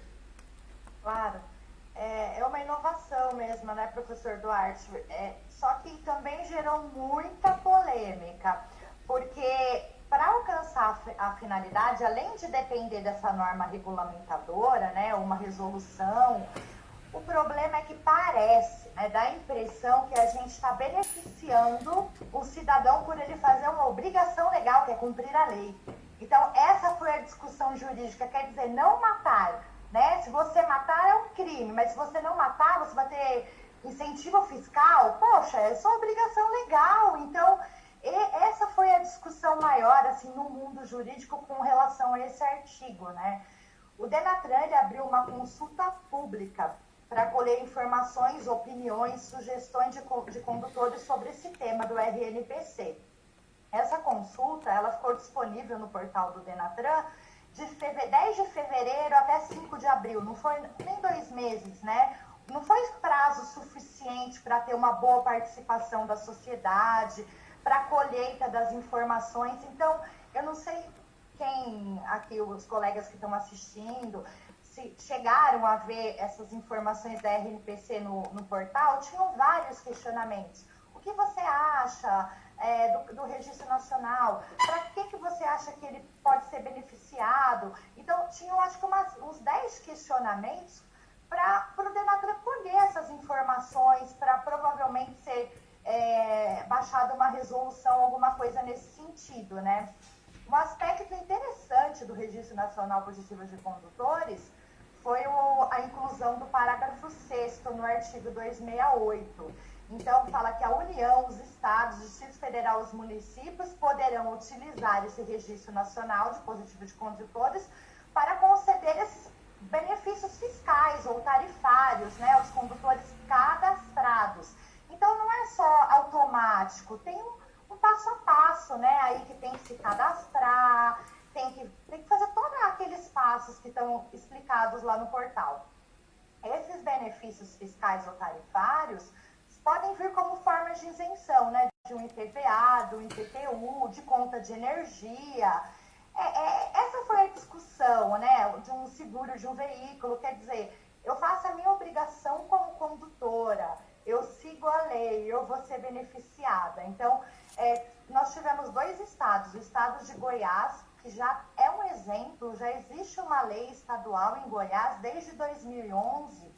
Claro. É uma inovação mesmo, né, professor Duarte? Só que também gerou muita polêmica, porque para alcançar a finalidade, além de depender dessa norma regulamentadora, né, uma resolução, o problema é que parece, né, dá a impressão que a gente está beneficiando o cidadão por ele fazer uma obrigação legal, que é cumprir a lei. Então, essa foi a discussão jurídica, quer dizer, não matar, né? Se você matar é um crime, mas se você não matar, você vai ter incentivo fiscal, poxa, é só obrigação legal. Então, essa foi a discussão maior, assim, no mundo jurídico com relação a esse artigo, né? O Denatran, ele abriu uma consulta pública para colher informações, opiniões, sugestões de condutores sobre esse tema do RNPC. Essa consulta ela ficou disponível no portal do Denatran de 10 de fevereiro até 5 de abril, não foi nem 2 meses, né? Não foi prazo suficiente para ter uma boa participação da sociedade, para a colheita das informações. Então, eu não sei quem aqui, os colegas que estão assistindo, se chegaram a ver essas informações da RNPC no portal, tinham vários questionamentos. O que você acha do Registro Nacional? Para que você acha que ele pode ser beneficiado? Então, tinham acho que uns 10 questionamentos para o Denatran colher essas informações, para provavelmente ser baixada uma resolução, alguma coisa nesse sentido, né? Um aspecto interessante do Registro Nacional Positivo de Condutores foi a inclusão do parágrafo 6º no artigo 268. Então, fala que a União, os Estados, o Distrito Federal e os municípios poderão utilizar esse Registro Nacional de Positivo de Condutores para conceder esses benefícios fiscais ou tarifários, né, aos condutores cadastrados. Então, não é só automático, tem um passo a passo, né, aí que tem que se cadastrar, tem que fazer todos aqueles passos que estão explicados lá no portal. Esses benefícios fiscais ou tarifários podem vir como formas de isenção, né, de um IPVA, do IPTU, de conta de energia. Essa foi a discussão, né, de um seguro de um veículo, quer dizer, eu faço a minha obrigação como condutora, eu sigo a lei, eu vou ser beneficiada. Então, nós tivemos 2 estados, o estado de Goiás, que já é um exemplo, já existe uma lei estadual em Goiás desde 2011,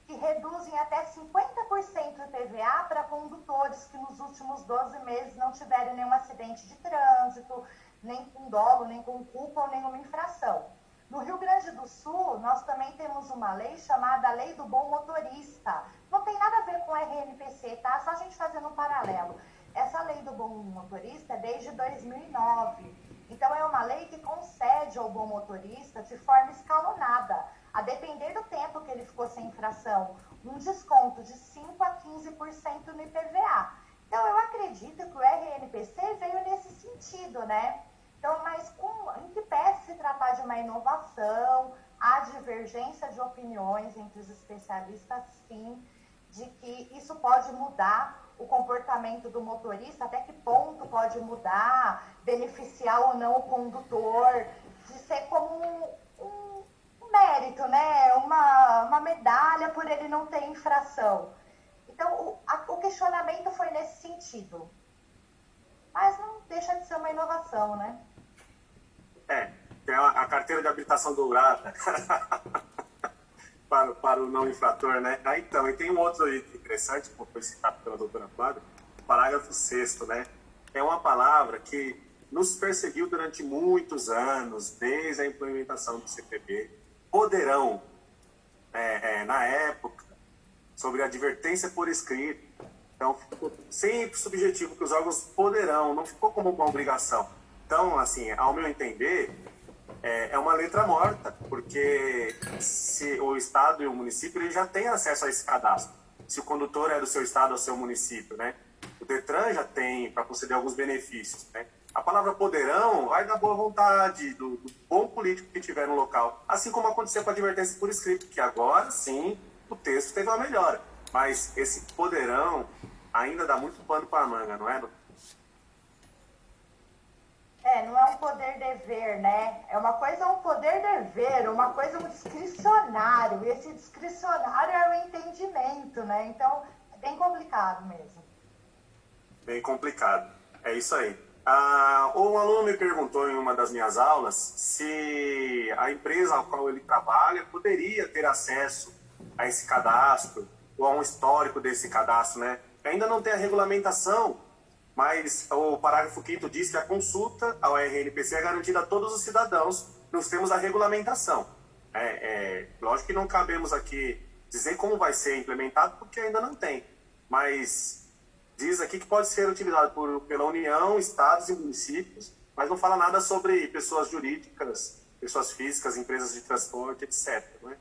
que reduzem até 50% o IPVA para condutores que nos últimos 12 meses não tiveram nenhum acidente de trânsito, nem com dolo, nem com culpa ou nenhuma infração. No Rio Grande do Sul, nós também temos uma lei chamada Lei do Bom Motorista. Não tem nada a ver com RNPC, tá? Só a gente fazendo um paralelo. Essa Lei do Bom Motorista é desde 2009. Então, é uma lei que concede ao bom motorista de forma escalonada, a depender do tempo que ele ficou sem infração, um desconto de 5% a 15% no IPVA. Então, eu acredito que o RNPC veio nesse sentido, né? Então, mas em que pese se tratar de uma inovação, há divergência de opiniões entre os especialistas, sim, de que isso pode mudar o comportamento do motorista, até que ponto pode mudar, beneficiar ou não o condutor, de ser como um mérito, né? Uma medalha por ele não ter infração. Então, o questionamento foi nesse sentido. Mas não deixa de ser uma inovação, né?
Tem a carteira de habilitação dourada para o não infrator, né? Então, e tem um outro interessante, como foi citado pela doutora Flávia, o parágrafo 6º, né? É uma palavra que nos perseguiu durante muitos anos, desde a implementação do CPB. Poderão, na época, sobre advertência por escrito. Então, ficou sempre subjetivo que os órgãos poderão, não ficou como uma obrigação. Então, assim, ao meu entender, é uma letra morta, porque se o Estado e o município ele já têm acesso a esse cadastro. Se o condutor é do seu Estado ou seu município, né? O Detran já tem para conceder alguns benefícios, né? A palavra poderão vai da boa vontade, do bom político que tiver no local. Assim como aconteceu com a advertência por escrito, que agora, sim, o texto teve uma melhora. Mas esse poderão ainda dá muito pano para a manga, não é?
Não é um poder-dever, né? Uma coisa é um poder-dever, uma coisa é um discricionário. E esse discricionário é o entendimento, né? Então, é bem complicado mesmo.
Bem complicado. É isso aí. Um aluno me perguntou em uma das minhas aulas se a empresa ao qual ele trabalha poderia ter acesso a esse cadastro ou a um histórico desse cadastro, né? Ainda não tem a regulamentação, mas o parágrafo 5º diz que a consulta ao RNPC é garantida a todos os cidadãos nos termos da regulamentação. Lógico que não cabemos aqui dizer como vai ser implementado, porque ainda não tem, mas diz aqui que pode ser utilizado pela União, estados e municípios, mas não fala nada sobre pessoas jurídicas, pessoas físicas, empresas de transporte, etc. Não é?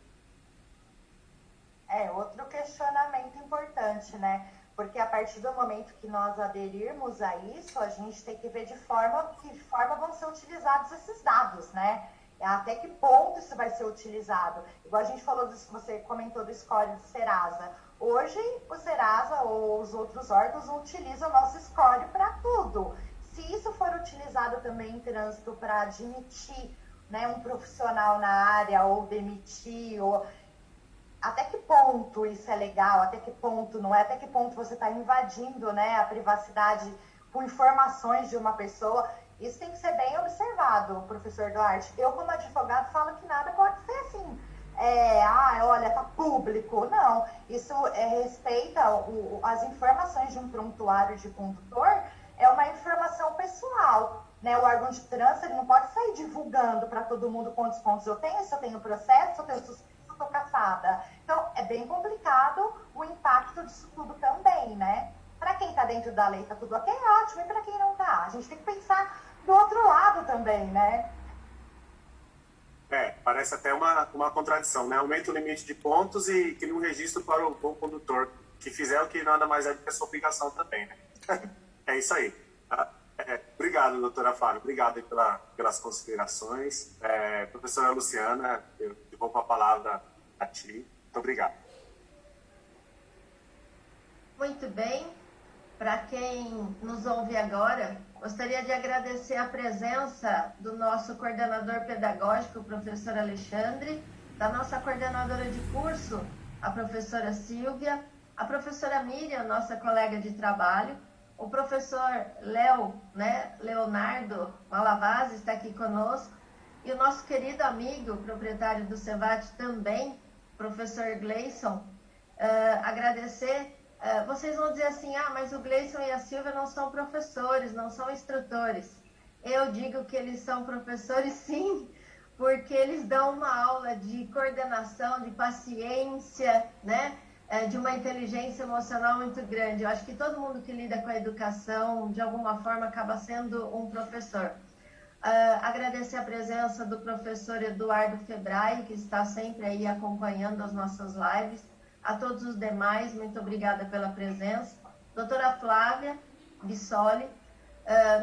Outro questionamento importante, né? Porque a partir do momento que nós aderirmos a isso, a gente tem que ver que forma vão ser utilizados esses dados, né? Até que ponto isso vai ser utilizado. Igual a gente falou disso, você comentou do score do Serasa. Hoje, o Serasa ou os outros órgãos utilizam o nosso score para tudo. Se isso for utilizado também em trânsito para admitir, né, um profissional na área ou demitir, até que ponto isso é legal, até que ponto não é, até que ponto você está invadindo, né, a privacidade com informações de uma pessoa. Isso tem que ser bem observado, professor Duarte. Eu, como advogado, falo que nada pode ser assim. Olha, tá público. Não, isso respeita as informações de um prontuário de condutor, é uma informação pessoal, né? O órgão de trânsito, ele não pode sair divulgando para todo mundo quantos pontos eu tenho, se eu tenho processo, se eu tenho suspenso, se eu estou cassada. Então, é bem complicado o impacto disso tudo também, né? Para quem está dentro da lei, tá tudo ok, ótimo, e para quem não tá? A gente tem que pensar do outro lado também, né?
Parece até uma contradição, né? Aumenta o limite de pontos e cria um registro para o bom condutor que fizer o que nada mais é do que a sua obrigação também, né? É isso aí. Obrigado, doutora Flávia. Obrigado aí pelas considerações. Professora Luciana, eu devolvo a palavra a ti. Muito obrigado.
Muito bem. Para quem nos ouve agora, gostaria de agradecer a presença do nosso coordenador pedagógico, o professor Alexandre, da nossa coordenadora de curso, a professora Silvia, a professora Miriam, nossa colega de trabalho, o professor Leonardo Malavaz está aqui conosco, e o nosso querido amigo, proprietário do Cevat também, professor Gleison. Agradecer. Vocês vão dizer assim, mas o Gleison e a Silvia não são professores, não são instrutores. Eu digo que eles são professores sim, porque eles dão uma aula de coordenação, de paciência, né? De uma inteligência emocional muito grande. Eu acho que todo mundo que lida com a educação, de alguma forma, acaba sendo um professor. Agradecer a presença do professor Eduardo Febrai, que está sempre aí acompanhando as nossas lives. A todos os demais, muito obrigada pela presença. Doutora Flávia Bissoli,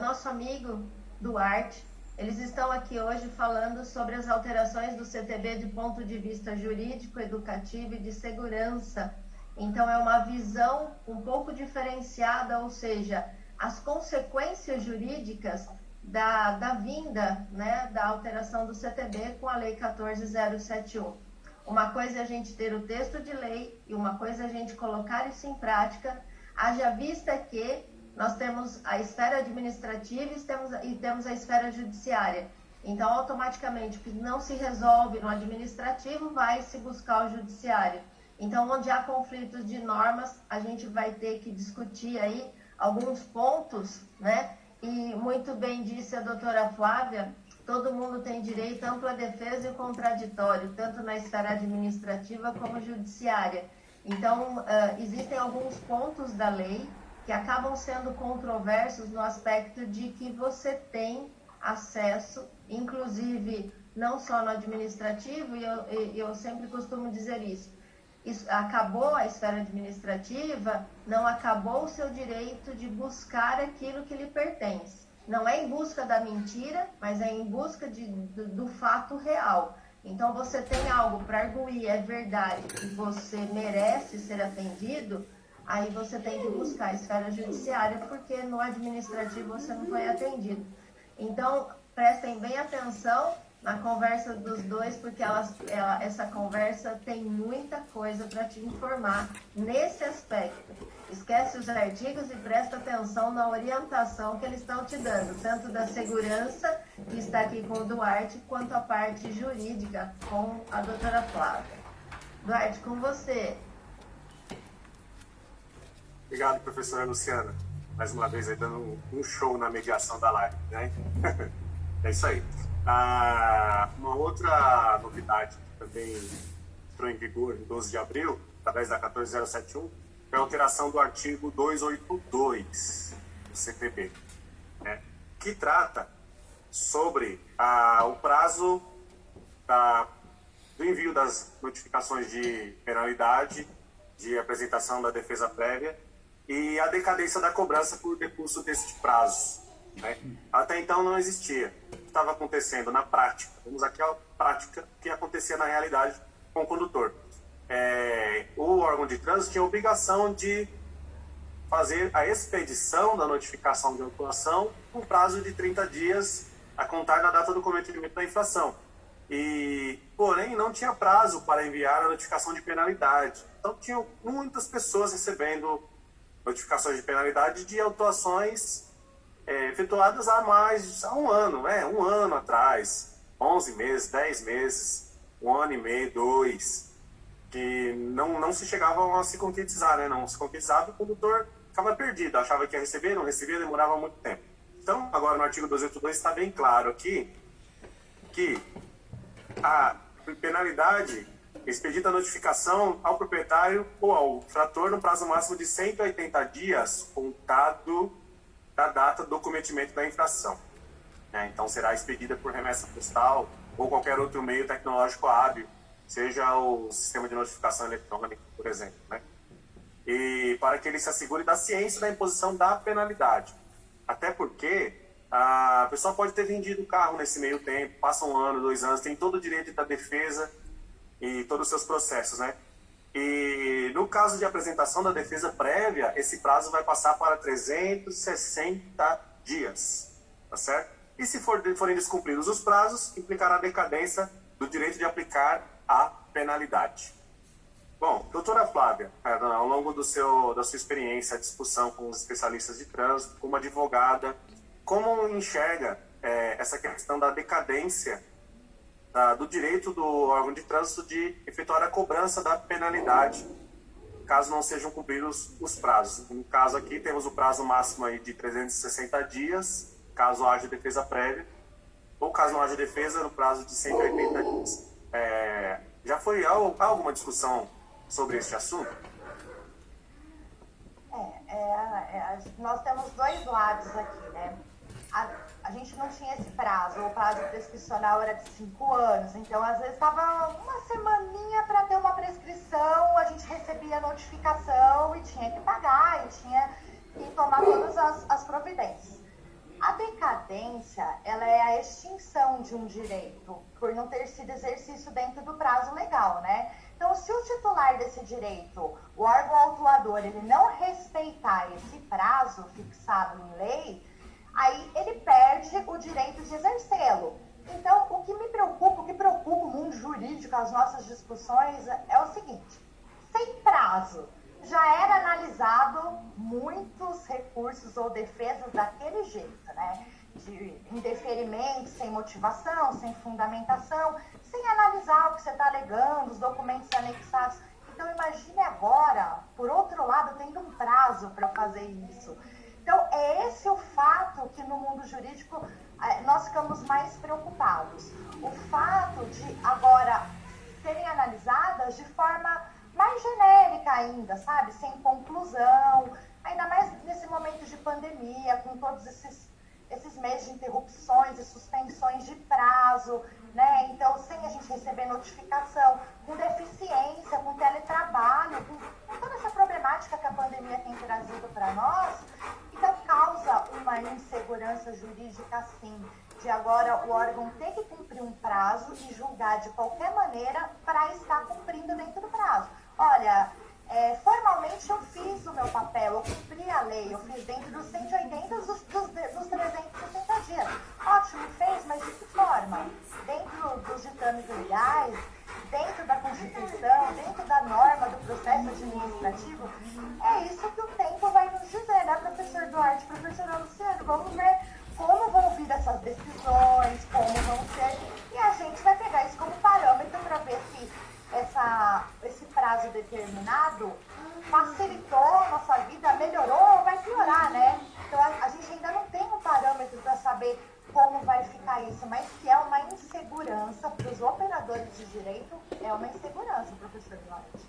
nosso amigo Duarte, eles estão aqui hoje falando sobre as alterações do CTB de ponto de vista jurídico, educativo e de segurança. Então, é uma visão um pouco diferenciada, ou seja, as consequências jurídicas da vinda, né, da alteração do CTB com a Lei 14.071. Uma coisa é a gente ter o texto de lei e uma coisa é a gente colocar isso em prática, haja vista que nós temos a esfera administrativa e temos a esfera judiciária. Então, automaticamente, o que não se resolve no administrativo vai se buscar o judiciário. Então, onde há conflitos de normas, a gente vai ter que discutir aí alguns pontos, né? E muito bem disse a doutora Flávia, todo mundo tem direito à ampla defesa e o contraditório, tanto na esfera administrativa como judiciária. Então, existem alguns pontos da lei que acabam sendo controversos no aspecto de que você tem acesso, inclusive, não só no administrativo, e eu sempre costumo dizer isso, acabou a esfera administrativa, não acabou o seu direito de buscar aquilo que lhe pertence. Não é em busca da mentira, mas é em busca do fato real. Então, você tem algo para arguir, é verdade, e você merece ser atendido, aí você tem que buscar a esfera judiciária, porque no administrativo você não foi atendido. Então, prestem bem atenção na conversa dos dois, porque essa conversa tem muita coisa para te informar nesse aspecto. Esquece os artigos e presta atenção na orientação que eles estão te dando, tanto da segurança, que está aqui com o Duarte, quanto a parte jurídica com a doutora Flávia. Duarte, com você.
Obrigado, professora Luciana. Mais uma vez aí dando um show na mediação da live, né? É isso aí. Uma outra novidade que também entrou em vigor em 12 de abril, através da 14.071, foi a alteração do artigo 282 do CTB, né? Que trata sobre o prazo do envio das notificações de penalidade, de apresentação da defesa prévia e a decadência da cobrança por decurso desses prazos, né? Até então não existia. O que estava acontecendo na prática? Vamos aqui à prática, o que acontecia na realidade com o condutor. O órgão de trânsito tinha a obrigação de fazer a expedição da notificação de autuação com prazo de 30 dias a contar da data do cometimento da infração. Porém, não tinha prazo para enviar a notificação de penalidade. Então, tinham muitas pessoas recebendo notificações de penalidade de autuações efetuadas há um ano, um ano atrás, 11 meses, 10 meses, 1 ano e meio, 2, que não se chegavam a se concretizar, né? Não se concretizava e o condutor ficava perdido, achava que ia receber, não recebia, demorava muito tempo. Então, agora no artigo 282 está bem claro aqui que a penalidade expedida a notificação ao proprietário ou ao infrator no prazo máximo de 180 dias, contado da data do cometimento da infração, né? Então, será expedida por remessa postal ou qualquer outro meio tecnológico hábil, seja o sistema de notificação eletrônica, por exemplo, né? E para que ele se assegure da ciência da imposição da penalidade. Até porque a pessoa pode ter vendido o carro nesse meio tempo, passa 1 ano, 2 anos, tem todo o direito da defesa e todos os seus processos, né? E no caso de apresentação da defesa prévia, esse prazo vai passar para 360 dias, tá certo? E se forem descumpridos os prazos, implicará a decadência do direito de aplicar a penalidade. Bom, doutora Flávia, ao longo da sua experiência, discussão com os especialistas de trânsito, como advogada, como enxerga essa questão da decadência do direito do órgão de trânsito de efetuar a cobrança da penalidade, caso não sejam cumpridos os prazos? No caso aqui, temos o prazo máximo aí de 360 dias, caso haja defesa prévia, ou caso não haja defesa, no prazo de 180 dias. Já foi alguma discussão sobre este assunto?
Nós temos 2 lados aqui, né? A gente não tinha esse prazo, o prazo prescricional era de 5 anos, então às vezes estava uma semaninha para ter uma prescrição, a gente recebia a notificação e tinha que pagar, e tinha que tomar todas as providências. A decadência, ela é a extinção de um direito, por não ter sido exercício dentro do prazo legal, né? Então, se o titular desse direito, o órgão autuador, ele não respeitar esse prazo fixado em lei, aí ele perde o direito de exercê-lo. Então, o que preocupa o mundo jurídico, as nossas discussões, é o seguinte: sem prazo, já era analisado muitos recursos ou defesas daquele jeito, né? De indeferimento, sem motivação, sem fundamentação, sem analisar o que você está alegando, os documentos anexados. Então, imagine agora, por outro lado, tendo um prazo para fazer isso. Então, é esse o fato que no mundo jurídico nós ficamos mais preocupados. O fato de agora serem analisadas de forma mais genérica ainda, sabe? Sem conclusão, ainda mais nesse momento de pandemia, com todos esses meses de interrupções e suspensões de prazo, né? Então, sem a gente receber notificação, com deficiência, com teletrabalho, com toda essa problemática que a pandemia tem trazido para nós, então causa uma insegurança jurídica, sim, de agora o órgão ter que cumprir um prazo e julgar de qualquer maneira para estar cumprindo dentro do prazo. Olha, formalmente eu fiz o meu papel, eu cumpri a lei, eu fiz dentro dos 180 dos 360 dias. Ótimo, fez, mas de que forma? Dentro dos ditames legais, dentro da Constituição, dentro da norma do processo administrativo? É isso que o tempo vai nos dizer, né, professor Duarte, professora Luciano? Vamos ver como vão vir essas decisões, como vão ser, e a gente vai pegar isso como parâmetro para ver se esse prazo determinado facilitou a nossa vida, melhorou ou vai piorar, né? Então a gente ainda não tem um parâmetro para saber como vai ficar isso, mas que é uma insegurança para os operadores de direito, é uma insegurança, professor Duarte.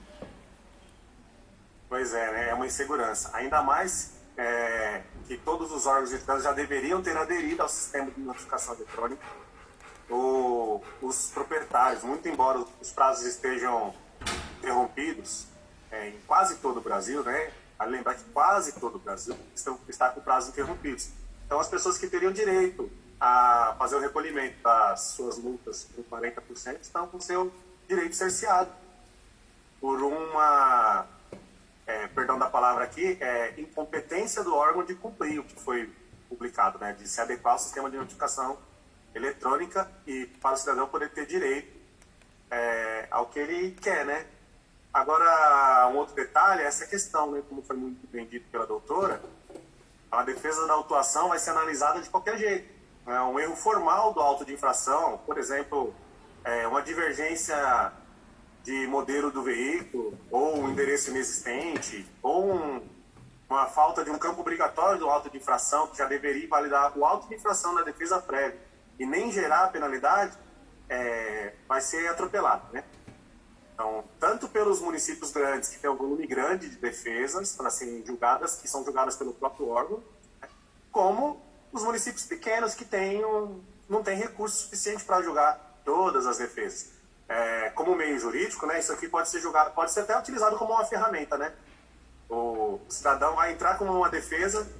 Pois é, né? É uma insegurança. Ainda mais que todos os órgãos de trânsito já deveriam ter aderido ao sistema de notificação eletrônica, os proprietários, muito embora os prazos estejam interrompidos em quase todo o Brasil, né? Vale lembrar que quase todo o Brasil está com prazos interrompidos. Então, as pessoas que teriam direito a fazer o recolhimento das suas multas por 40% estão com seu direito cerceado por uma, perdão da palavra aqui, incompetência do órgão de cumprir o que foi publicado, né? De se adequar ao sistema de notificação eletrônica e para o cidadão poder ter direito ao que ele quer, né? Agora, um outro detalhe é essa questão, né? Como foi muito bem dito pela doutora, a defesa da autuação vai ser analisada de qualquer jeito. Um erro formal do auto de infração, por exemplo, uma divergência de modelo do veículo, ou um endereço inexistente, ou uma falta de um campo obrigatório do auto de infração, que já deveria validar o auto de infração na defesa prévia e nem gerar a penalidade, vai ser atropelado, né? Então, tanto pelos municípios grandes, que têm um volume grande de defesas para serem julgadas, que são julgadas pelo próprio órgão, né? Como os municípios pequenos que não têm recurso suficiente para julgar todas as defesas. Como meio jurídico, né, isso aqui pode ser julgado, pode ser até utilizado como uma ferramenta, né? O cidadão vai entrar com uma defesa,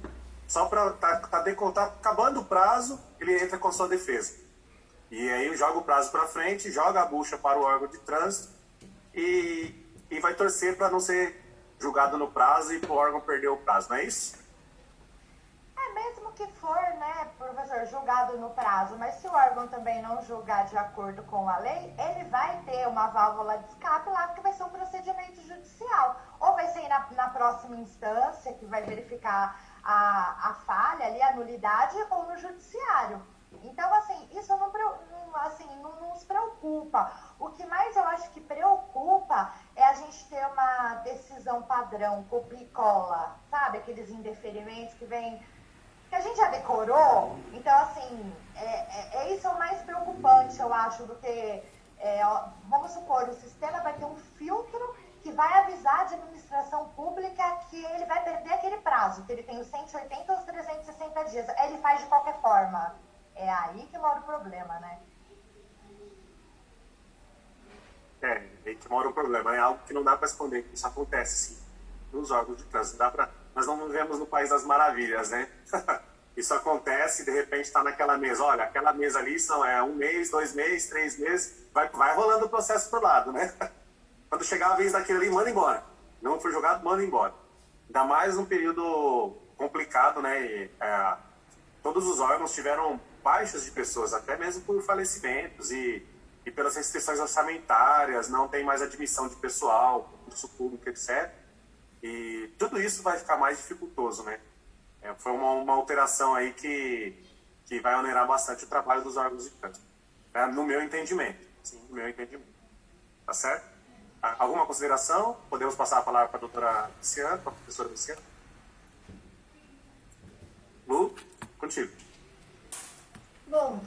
só para tá acabando o prazo, ele entra com a sua defesa. E aí joga o prazo para frente, joga a bucha para o órgão de trânsito e vai torcer para não ser julgado no prazo e para o órgão perder o prazo, não é isso?
Mesmo que for, né, professor, julgado no prazo, mas se o órgão também não julgar de acordo com a lei, ele vai ter uma válvula de escape lá, que vai ser um procedimento judicial. Ou vai ser na próxima instância, que vai verificar a falha ali, a nulidade, ou no judiciário. Então, assim, isso não nos preocupa. O que mais eu acho que preocupa é a gente ter uma decisão padrão, copia e cola, sabe? Aqueles indeferimentos que a gente já decorou. Então, assim, isso é o mais preocupante, eu acho, do que, vamos supor, o sistema vai ter um filtro que vai avisar a administração pública que ele vai perder aquele prazo, que ele tem os 180 ou os 360 dias. Ele faz de qualquer forma. É aí que mora o problema, né?
Aí que mora o problema. É algo que não dá para esconder. Isso acontece, sim, nos órgãos de trânsito. Nós não vivemos no País das Maravilhas, né? Isso acontece e, de repente, está naquela mesa. Olha, aquela mesa ali são 1 mês, 2 meses, 3 meses. Vai rolando o processo por lado, né? Quando chegar a vez daquele ali, manda embora. Não foi julgado, manda embora. Ainda mais num período complicado, né? Todos os órgãos tiveram baixas de pessoas, até mesmo por falecimentos e pelas restrições orçamentárias, não tem mais admissão de pessoal, concurso público, etc. E tudo isso vai ficar mais dificultoso, né? Foi uma alteração aí que vai onerar bastante o trabalho dos órgãos de trânsito, no meu entendimento. Sim, no meu entendimento. Tá certo? Alguma consideração? Podemos passar a palavra para a doutora Luciana, para a professora Luciana? Lu, contigo.
Bom,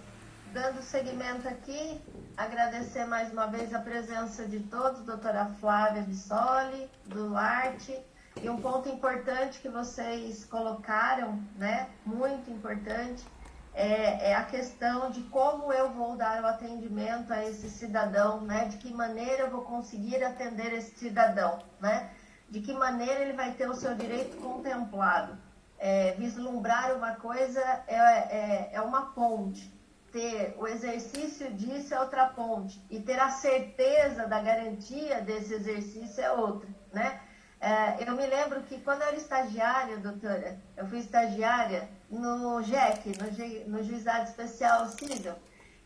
dando seguimento aqui, agradecer mais uma vez a presença de todos, doutora Flávia Bissoli, do Arte, e um ponto importante que vocês colocaram, né, muito importante, é a questão de como eu vou dar o atendimento a esse cidadão, né, de que maneira eu vou conseguir atender esse cidadão, né, de que maneira ele vai ter o seu direito contemplado. Vislumbrar uma coisa é uma ponte, ter o exercício disso é outra ponte, e ter a certeza da garantia desse exercício é outra, né? Eu me lembro que quando eu era estagiária, doutora, eu fui estagiária no JEC, no Juizado Especial Cível,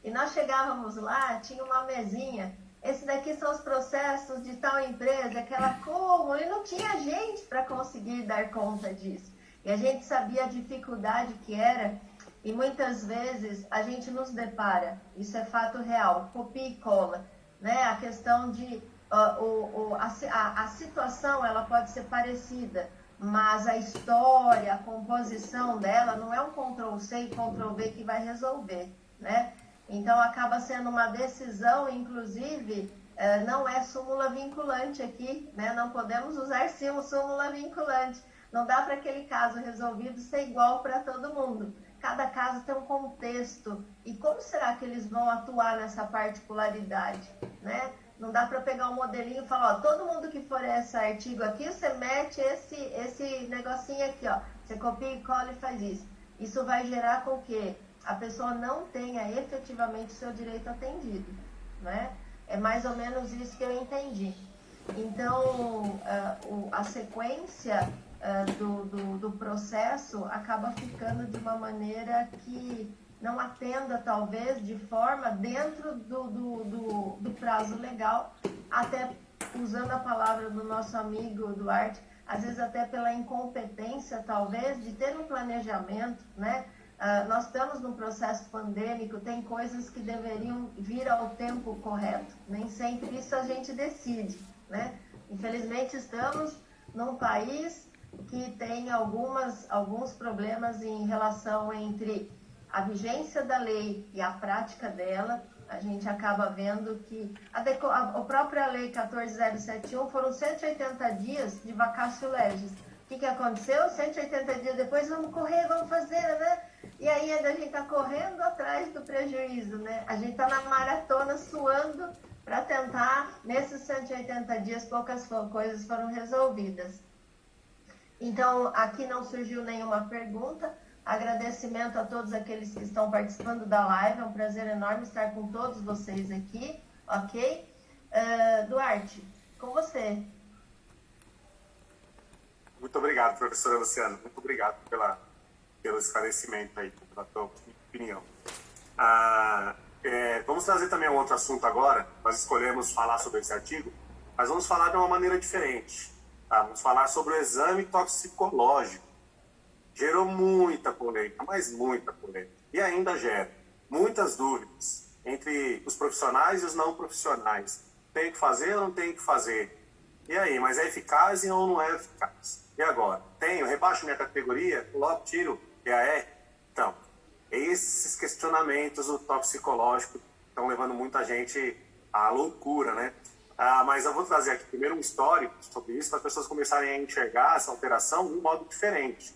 e nós chegávamos lá, tinha uma mesinha, esse daqui são os processos de tal empresa, aquela como, e não tinha gente para conseguir dar conta disso. E a gente sabia a dificuldade que era, e muitas vezes a gente nos depara, isso é fato real, copia e cola, né? A questão de, a situação ela pode ser parecida, mas a história, a composição dela não é um Ctrl-C e Ctrl-V que vai resolver, né? Então acaba sendo uma decisão, inclusive, não é súmula vinculante aqui, né? Não podemos usar súmula vinculante. Não dá para aquele caso resolvido ser igual para todo mundo. cada caso tem um contexto. E como será que eles vão atuar nessa particularidade, né? Não dá para pegar um modelinho e falar, ó, todo mundo que for esse artigo aqui, você mete esse negocinho aqui, ó. Você copia e cola e faz isso. Isso vai gerar com que a pessoa não tenha efetivamente o seu direito atendido, né? É mais ou menos isso que eu entendi. Então, a sequência do processo acaba ficando de uma maneira que não atenda, talvez, de forma dentro do prazo legal, até usando a palavra do nosso amigo Duarte, às vezes até pela incompetência, talvez, de ter um planejamento, né? Nós estamos num processo pandêmico, tem coisas que deveriam vir ao tempo correto. Nem sempre isso a gente decide, né? Infelizmente, estamos num país que tem alguns problemas em relação entre a vigência da lei e a prática dela. A gente acaba vendo que a própria lei 14.071 foram 180 dias de vacatio legis. O que aconteceu? 180 dias depois, vamos correr, vamos fazer, né? E aí ainda a gente está correndo atrás do prejuízo, né? A gente está na maratona suando para tentar, nesses 180 dias, poucas coisas foram resolvidas. Então, aqui não surgiu nenhuma pergunta. Agradecimento a todos aqueles que estão participando da live. É um prazer enorme estar com todos vocês aqui, ok? Duarte, com você.
Muito obrigado, professora Luciana. Muito obrigado pelo esclarecimento aí, pela tua opinião. Vamos trazer também um outro assunto agora. Nós escolhemos falar sobre esse artigo, mas vamos falar de uma maneira diferente. Tá? Vamos falar sobre o exame toxicológico. Gerou muita polêmica, mas muita polêmica. E ainda gera muitas dúvidas entre os profissionais e os não profissionais. Tem que fazer ou não tem que fazer? E aí, mas é eficaz ou não é eficaz? E agora? Eu rebaixo minha categoria, logo tiro EAE? Então, esses questionamentos do toxicológico estão levando muita gente à loucura, né? Mas eu vou trazer aqui primeiro um histórico sobre isso, para as pessoas começarem a enxergar essa alteração de um modo diferente.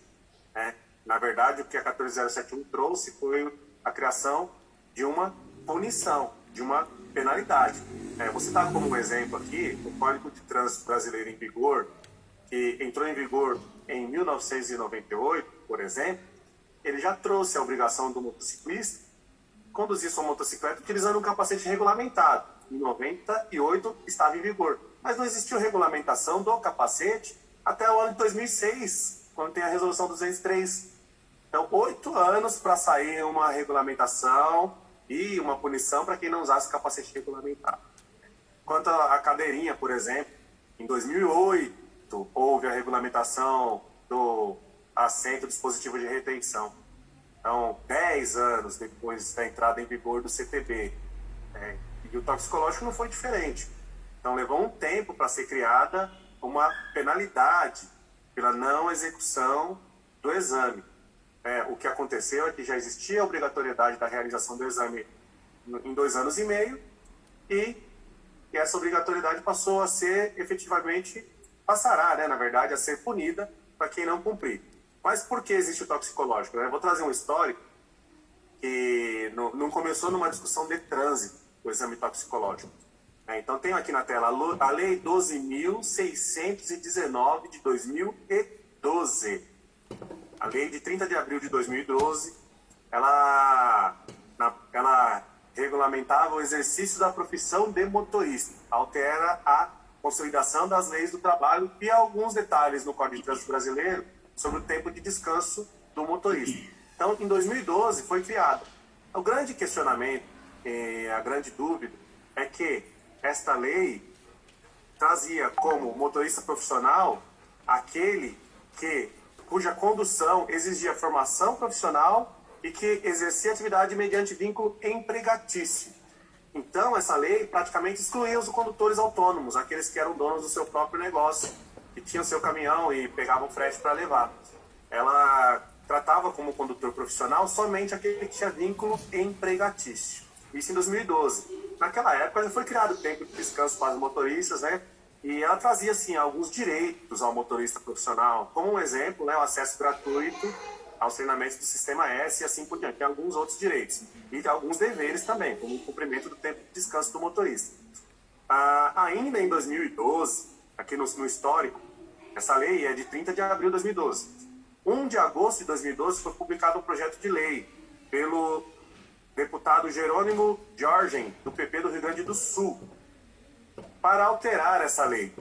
Né? Na verdade, o que a 14.071 trouxe foi a criação de uma punição, de uma penalidade. Vou citar como um exemplo aqui o Código de Trânsito Brasileiro em vigor, que entrou em vigor em 1998, por exemplo. Ele já trouxe a obrigação do motociclista conduzir sua motocicleta utilizando um capacete regulamentado. Em 98 estava em vigor, mas não existiu regulamentação do capacete até o ano de 2006, quando tem a resolução 203. Então, 8 anos para sair uma regulamentação e uma punição para quem não usasse capacete regulamentado. Quanto à cadeirinha, por exemplo, em 2008 houve a regulamentação do assento dispositivo de retenção. Então, 10 anos depois da entrada em vigor do CTB. E o toxicológico não foi diferente. Então, levou um tempo para ser criada uma penalidade pela não execução do exame. O que aconteceu é que já existia a obrigatoriedade da realização do exame em 2 anos e meio, e essa obrigatoriedade passou a ser efetivamente, passará, né, na verdade, a ser punida para quem não cumprir. Mas por que existe o toxicológico? Eu vou trazer um histórico que não começou numa discussão de trânsito, o exame toxicológico. Então, tenho aqui na tela a Lei 12.619 de 2012. A lei de 30 de abril de 2012, ela regulamentava o exercício da profissão de motorista, altera a consolidação das leis do trabalho e alguns detalhes no Código de Trânsito Brasileiro sobre o tempo de descanso do motorista. Então, em 2012, foi criado. O grande questionamento, a grande dúvida, é que esta lei trazia como motorista profissional aquele cuja condução exigia formação profissional e que exercia atividade mediante vínculo empregatício. Então, essa lei praticamente excluía os condutores autônomos, aqueles que eram donos do seu próprio negócio, que tinham seu caminhão e pegavam frete para levar. Ela tratava como condutor profissional somente aquele que tinha vínculo empregatício. Isso em 2012. Naquela época já foi criado o tempo de descanso para os motoristas, né? E ela trazia, assim, alguns direitos ao motorista profissional, como um exemplo, né, o acesso gratuito aos treinamentos do Sistema S e assim por diante. Tem alguns outros direitos e tem alguns deveres também, como o cumprimento do tempo de descanso do motorista. Ainda em 2012, aqui no histórico, essa lei é de 30 de abril de 2012. 1 de agosto de 2012 foi publicado um projeto de lei pelo deputado Jerônimo Jorgen, do PP do Rio Grande do Sul, para alterar essa lei.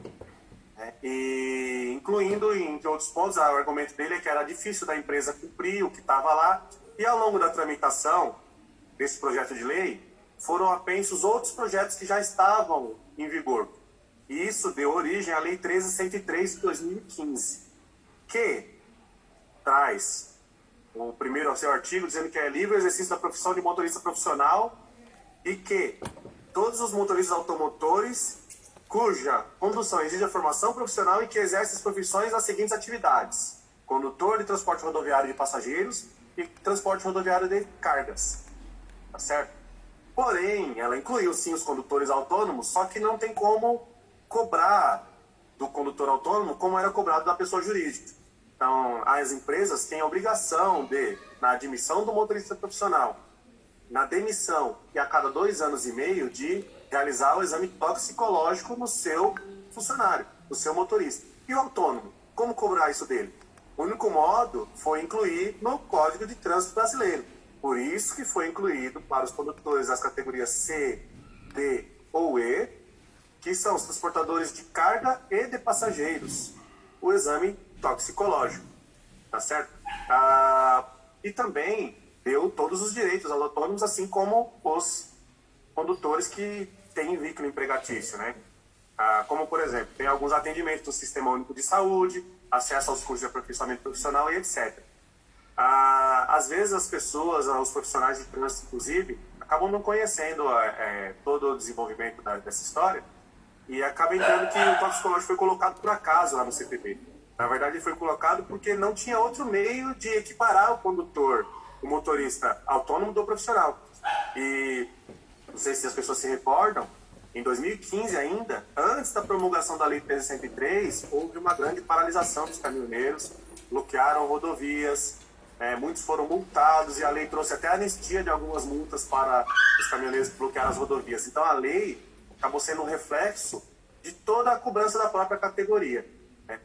E incluindo, entre outros pontos, o argumento dele é que era difícil da empresa cumprir o que estava lá, e ao longo da tramitação desse projeto de lei, foram apensos outros projetos que já estavam em vigor. E isso deu origem à Lei 13.103 de 2015, que traz o primeiro ao seu artigo dizendo que é livre o exercício da profissão de motorista profissional e que todos os motoristas automotores cuja condução exige formação profissional e que exerce as profissões das seguintes atividades: condutor de transporte rodoviário de passageiros e transporte rodoviário de cargas. Tá certo? Porém, ela incluiu sim os condutores autônomos, só que não tem como cobrar do condutor autônomo como era cobrado da pessoa jurídica. Então, as empresas têm a obrigação de, na admissão do motorista profissional, na demissão e a cada 2 anos e meio, de realizar o exame toxicológico no seu funcionário, no seu motorista. E o autônomo, como cobrar isso dele? O único modo foi incluir no Código de Trânsito Brasileiro. Por isso que foi incluído para os condutores das categorias C, D ou E, que são os transportadores de carga e de passageiros, o exame toxicológico, tá certo? E também deu todos os direitos aos autônomos, assim como os condutores que têm veículo empregatício, né? Como, por exemplo, tem alguns atendimentos do Sistema Único de Saúde, acesso aos cursos de aperfeiçoamento profissional e etc. Às vezes as pessoas, os profissionais de trânsito, inclusive, acabam não conhecendo todo o desenvolvimento dessa história e acabam entendendo que o toxicológico foi colocado por acaso lá no CTB. Na verdade, ele foi colocado porque não tinha outro meio de equiparar o condutor, o motorista autônomo do profissional. E não sei se as pessoas se recordam, em 2015 ainda, antes da promulgação da Lei 13.103, houve uma grande paralisação dos caminhoneiros, bloquearam rodovias, muitos foram multados e a lei trouxe até anistia de algumas multas para os caminhoneiros que bloquearam as rodovias. Então a lei acabou sendo um reflexo de toda a cobrança da própria categoria.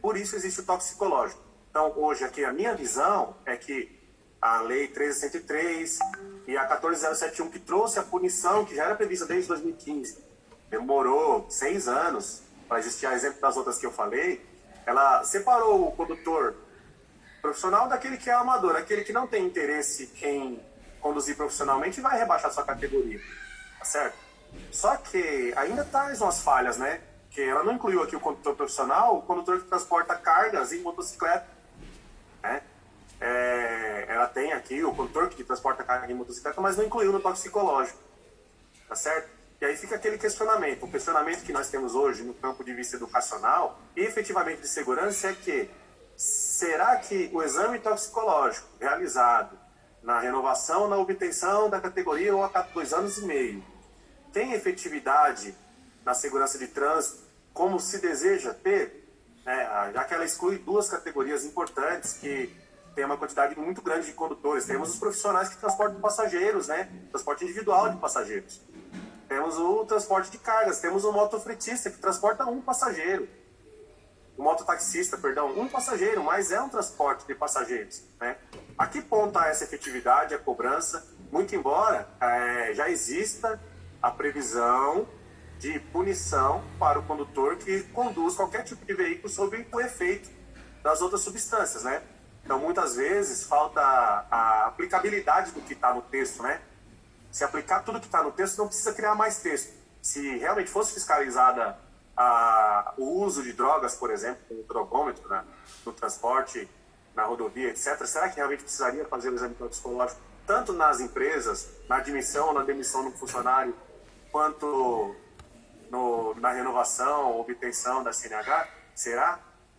Por isso existe o toxicológico. Então hoje aqui a minha visão é que a Lei 13.103 e a 14.071, que trouxe a punição que já era prevista desde 2015, demorou 6 anos para existir, a exemplo das outras que eu falei, ela separou o condutor profissional daquele que é amador, aquele que não tem interesse em conduzir profissionalmente vai rebaixar sua categoria, tá certo? Só que ainda traz umas falhas, né? Que ela não incluiu aqui o condutor profissional, o condutor que transporta cargas em motocicleta, né? Ela tem aqui o condutor que transporta carga em motocicleta, mas não incluiu no toxicológico, tá certo? E aí fica aquele questionamento. O questionamento que nós temos hoje no campo de vista educacional e efetivamente de segurança é que será que o exame toxicológico realizado na renovação, na obtenção da categoria ou a cada 2 anos e meio tem efetividade na segurança de trânsito como se deseja ter, já que ela exclui 2 categorias importantes que tem uma quantidade muito grande de condutores. Temos os profissionais que transportam passageiros, né? Transporte individual de passageiros. Temos o transporte de cargas, temos o motofretista que transporta um passageiro. O mototaxista, perdão, um passageiro, mas é um transporte de passageiros, né? A que ponto há essa efetividade, a cobrança? Muito embora já exista a previsão de punição para o condutor que conduz qualquer tipo de veículo sob o efeito das outras substâncias, né? Então, muitas vezes, falta a aplicabilidade do que está no texto, né? Se aplicar tudo que está no texto, não precisa criar mais texto. Se realmente fosse fiscalizada o uso de drogas, por exemplo, como o drogômetro, né, no transporte, na rodovia, etc., será que realmente precisaria fazer o exame toxicológico tanto nas empresas, na admissão ou na demissão do funcionário, quanto na renovação, obtenção da CNH? Será?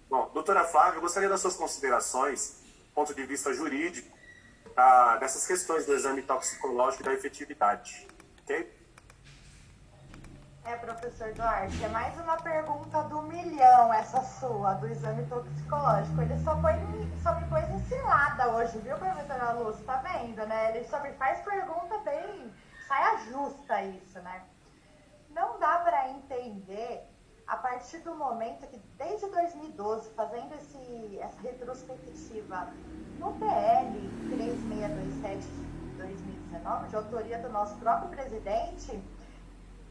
Bom, doutora Flávia, eu gostaria das suas considerações, do ponto de vista jurídico, dessas questões do exame toxicológico e da efetividade. Ok?
Professor Duarte, é mais uma pergunta do milhão essa sua, do exame toxicológico. Ele só me pôs em cilada hoje, viu, professora Luz? Tá vendo, né? Ele só me faz pergunta bem saia justa isso, né? Não dá para entender a partir do momento que, desde 2012, fazendo essa retrospectiva no PL 3627 de 2019, de autoria do nosso próprio presidente,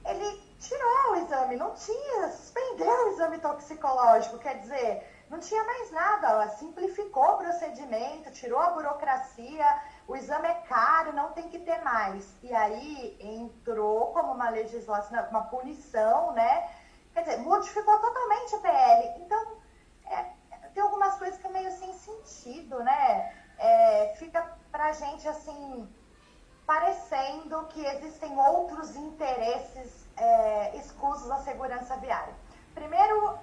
ele tirou o exame, não tinha, suspendeu o exame toxicológico, quer dizer, não tinha mais nada, ó, simplificou o procedimento, tirou a burocracia, o exame é caro, não tem que ter mais. E aí entrou como uma legislação, uma punição, né? Quer dizer, modificou totalmente o PL. Então, tem algumas coisas que é meio sem sentido, né? Fica pra gente, assim, parecendo que existem outros interesses escusos à segurança viária. Primeiro,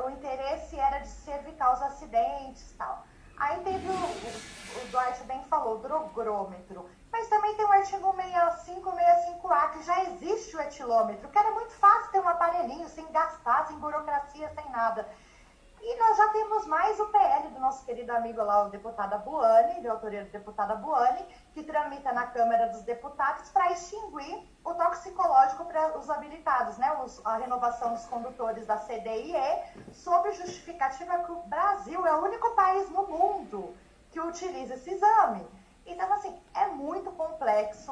o interesse era de se evitar os acidentes e tal. Aí teve o Duarte bem falou, o drogômetro. Mas também tem o artigo 65A, que já existe o etilômetro, que era muito fácil ter um aparelhinho, sem gastar, sem burocracia, sem nada. E nós já temos mais o PL do nosso querido amigo lá, o deputado Abuani, de autoria do deputado Abuani, que tramita na Câmara dos Deputados para extinguir o toxicológico para os habilitados, né? A renovação dos condutores da CDIE, sob justificativa que o Brasil é o único país no mundo que utiliza esse exame. Então, assim, é muito complexo.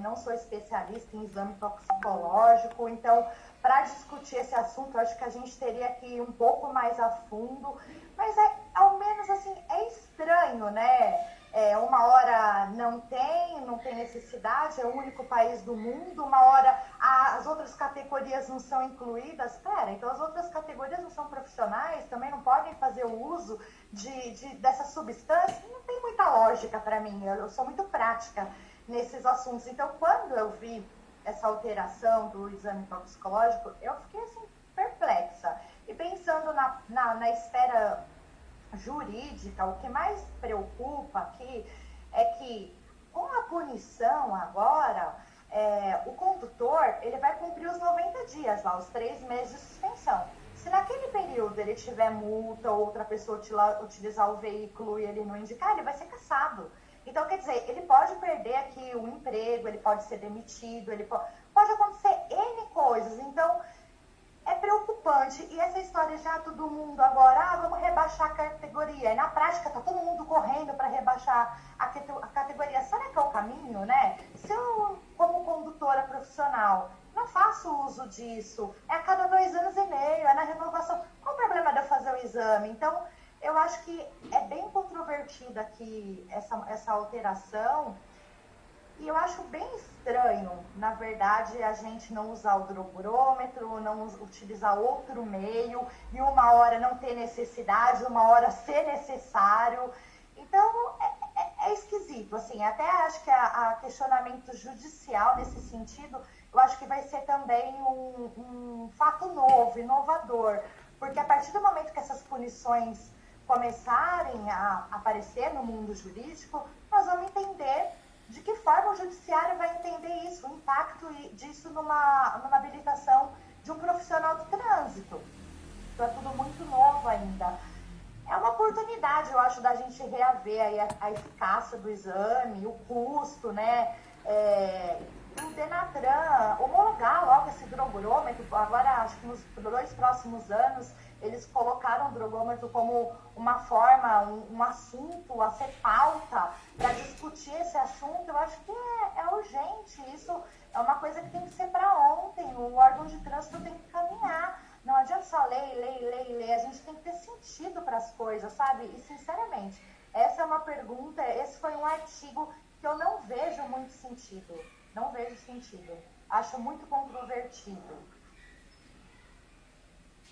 Não sou especialista em exame toxicológico, então, para discutir esse assunto, acho que a gente teria que ir um pouco mais a fundo, mas ao menos, assim, é estranho, né? Uma hora não tem necessidade, é o único país do mundo, uma hora as outras categorias não são incluídas. Pera, então as outras categorias não são profissionais, também não podem fazer o uso dessa substância? Não tem muita lógica para mim, eu sou muito prática nesses assuntos. Então, quando eu vi essa alteração do exame toxicológico, eu fiquei assim, perplexa. E pensando na esfera jurídica, o que mais preocupa aqui é que, com a punição agora, o condutor ele vai cumprir os 90 dias, lá, os 3 meses de suspensão. Se naquele período ele tiver multa ou outra pessoa utilizar o veículo e ele não indicar, ele vai ser cassado. Então, quer dizer, ele pode perder aqui o emprego, ele pode ser demitido, pode acontecer N coisas. Então, é preocupante. E essa história já todo mundo agora, vamos rebaixar a categoria. E na prática, tá todo mundo correndo para rebaixar a categoria. Será que é o caminho, né? Se eu, como condutora profissional, não faço uso disso, a cada 2 anos e meio, é na renovação, qual o problema de eu fazer o exame? Então, eu acho que é bem controvertida aqui essa alteração. E eu acho bem estranho, na verdade, a gente não usar o drogômetro, não utilizar outro meio, e uma hora não ter necessidade, uma hora ser necessário. Então, é esquisito, assim, até acho que a questionamento judicial nesse sentido, eu acho que vai ser também um fato novo, inovador, porque a partir do momento que essas punições começarem a aparecer no mundo jurídico, nós vamos entender de que forma o judiciário vai entender isso, o impacto disso numa habilitação de um profissional do trânsito. Então é tudo muito novo ainda. É uma oportunidade, eu acho, da gente reaver aí a eficácia do exame, o custo, né? O Denatran homologar logo esse drogômetro. Agora, acho que nos 2 próximos anos, eles colocaram o drogômetro como uma forma, um assunto a ser pauta para discutir esse assunto. Eu acho que é urgente. Isso é uma coisa que tem que ser para ontem. O órgão de trânsito tem que caminhar. Não adianta só ler. A gente tem que ter sentido para as coisas, sabe? E, sinceramente, essa é uma pergunta, esse foi um artigo que eu não vejo muito sentido. Não vejo sentido. Acho muito controvertido.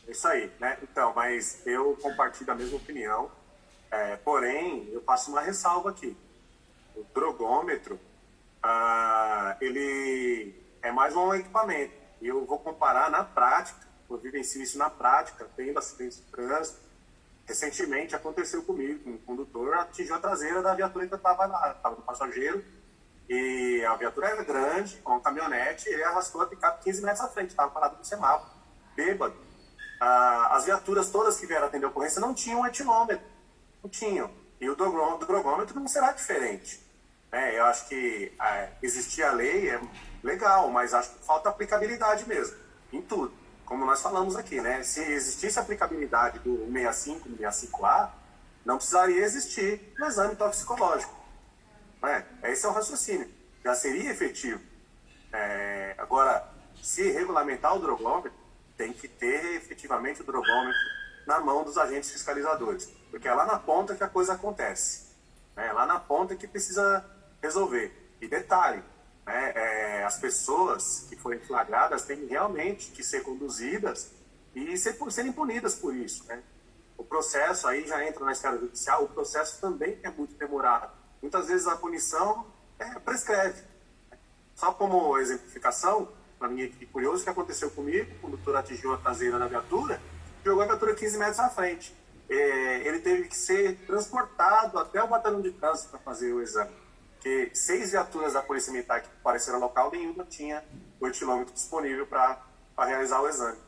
É isso aí, né? Então, mas eu compartilho da mesma opinião, porém, eu faço uma ressalva aqui. O drogômetro, ele é mais um equipamento. E eu vou comparar na prática, eu vivencio isso na prática, tendo acidentes de trânsito. Recentemente aconteceu comigo, um condutor atingiu a traseira da viatura que eu estava no passageiro, E a viatura era grande, com um caminhonete, ele arrastou a picape 15 metros à frente, estava parado no semáforo, bêbado. As viaturas todas que vieram atender a ocorrência não tinham etilômetro, não tinham. E o drogômetro não será diferente. Eu acho que existir a lei é legal, mas acho que falta aplicabilidade mesmo, em tudo. Como nós falamos aqui, né? Se existisse a aplicabilidade do 65, do 65A, não precisaria existir no exame toxicológico. Esse é o raciocínio. Já seria efetivo. Agora, se regulamentar o drogômetro, tem que ter efetivamente o drogômetro na mão dos agentes fiscalizadores. Porque é lá na ponta que a coisa acontece. É lá na ponta que precisa resolver. E detalhe, as pessoas que forem flagradas têm realmente que ser conduzidas e serem punidas por isso. O processo aí já entra na esfera judicial, o processo também é muito demorado. Muitas vezes a punição prescreve. Só como exemplificação, para mim fiquei curioso, o que aconteceu comigo, o condutor atingiu a traseira da viatura, jogou a viatura 15 metros à frente. Ele teve que ser transportado até o batalhão de trânsito para fazer o exame. Porque 6 viaturas da Polícia Militar que apareceram no local, nenhuma tinha o etilômetro disponível para realizar o exame.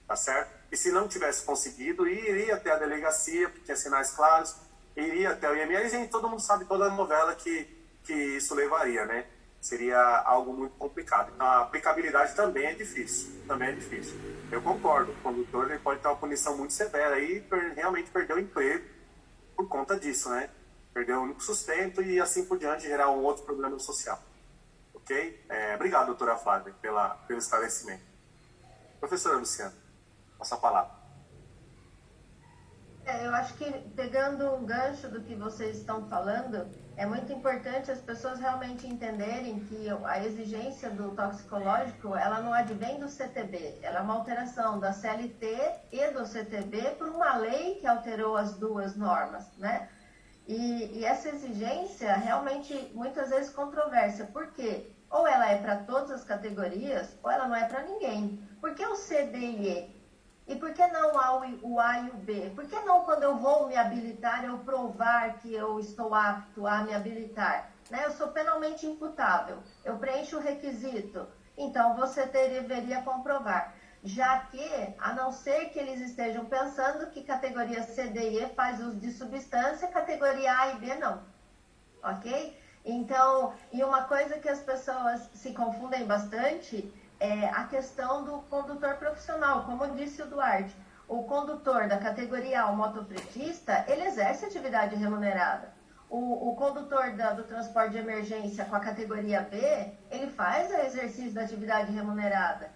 Tá certo? E se não tivesse conseguido, iria até a delegacia, porque tinha sinais claros, iria até o IML, e gente, todo mundo sabe toda a novela que isso levaria, né? Seria algo muito complicado. Então, a aplicabilidade também é difícil. Eu concordo, o condutor ele pode ter uma punição muito severa e realmente perder o emprego por conta disso, né? Perder o único sustento e assim por diante gerar um outro problema social. Ok? Obrigado, doutora Flávia, pelo esclarecimento. Professora Luciana, passa a palavra.
Eu acho que, pegando um gancho do que vocês estão falando, é muito importante as pessoas realmente entenderem que a exigência do toxicológico, ela não advém do CTB, ela é uma alteração da CLT e do CTB por uma lei que alterou as duas normas, né? E essa exigência realmente, muitas vezes, controversa. Por quê? Ou ela é para todas as categorias, ou ela não é para ninguém. Por que o C, D e E? E por que não o A e o B? Por que não, quando eu vou me habilitar, eu provar que eu estou apto a me habilitar? Eu sou penalmente imputável, eu preencho o requisito, então você deveria comprovar. Já que, a não ser que eles estejam pensando que categoria C, D e E faz uso de substância, categoria A e B não. Ok? Então, e uma coisa que as pessoas se confundem bastante é a questão do condutor profissional. Como disse o Duarte, o condutor da categoria A, o motofretista, ele exerce atividade remunerada. O condutor do transporte de emergência com a categoria B, ele faz o exercício da atividade remunerada.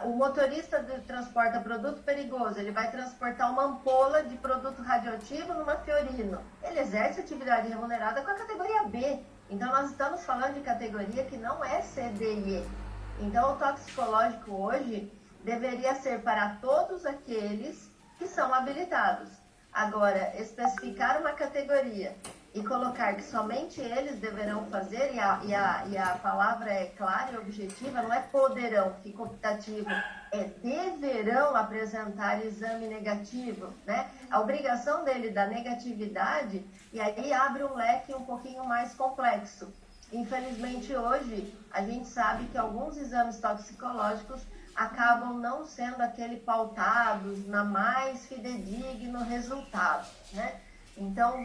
O motorista que transporta produto perigoso, ele vai transportar uma ampola de produto radioativo numa Fiorino. Ele exerce atividade remunerada com a categoria B. Então, nós estamos falando de categoria que não é C, D e E. Então, o toxicológico hoje deveria ser para todos aqueles que são habilitados. Agora, especificar uma categoria e colocar que somente eles deverão fazer, e a palavra é clara e objetiva, não é poderão, fica optativo, é deverão apresentar exame negativo, né? A obrigação dele da negatividade, e aí abre um leque um pouquinho mais complexo. Infelizmente, hoje, a gente sabe que alguns exames toxicológicos acabam não sendo aquele pautados na mais fidedigno resultado, né? Então,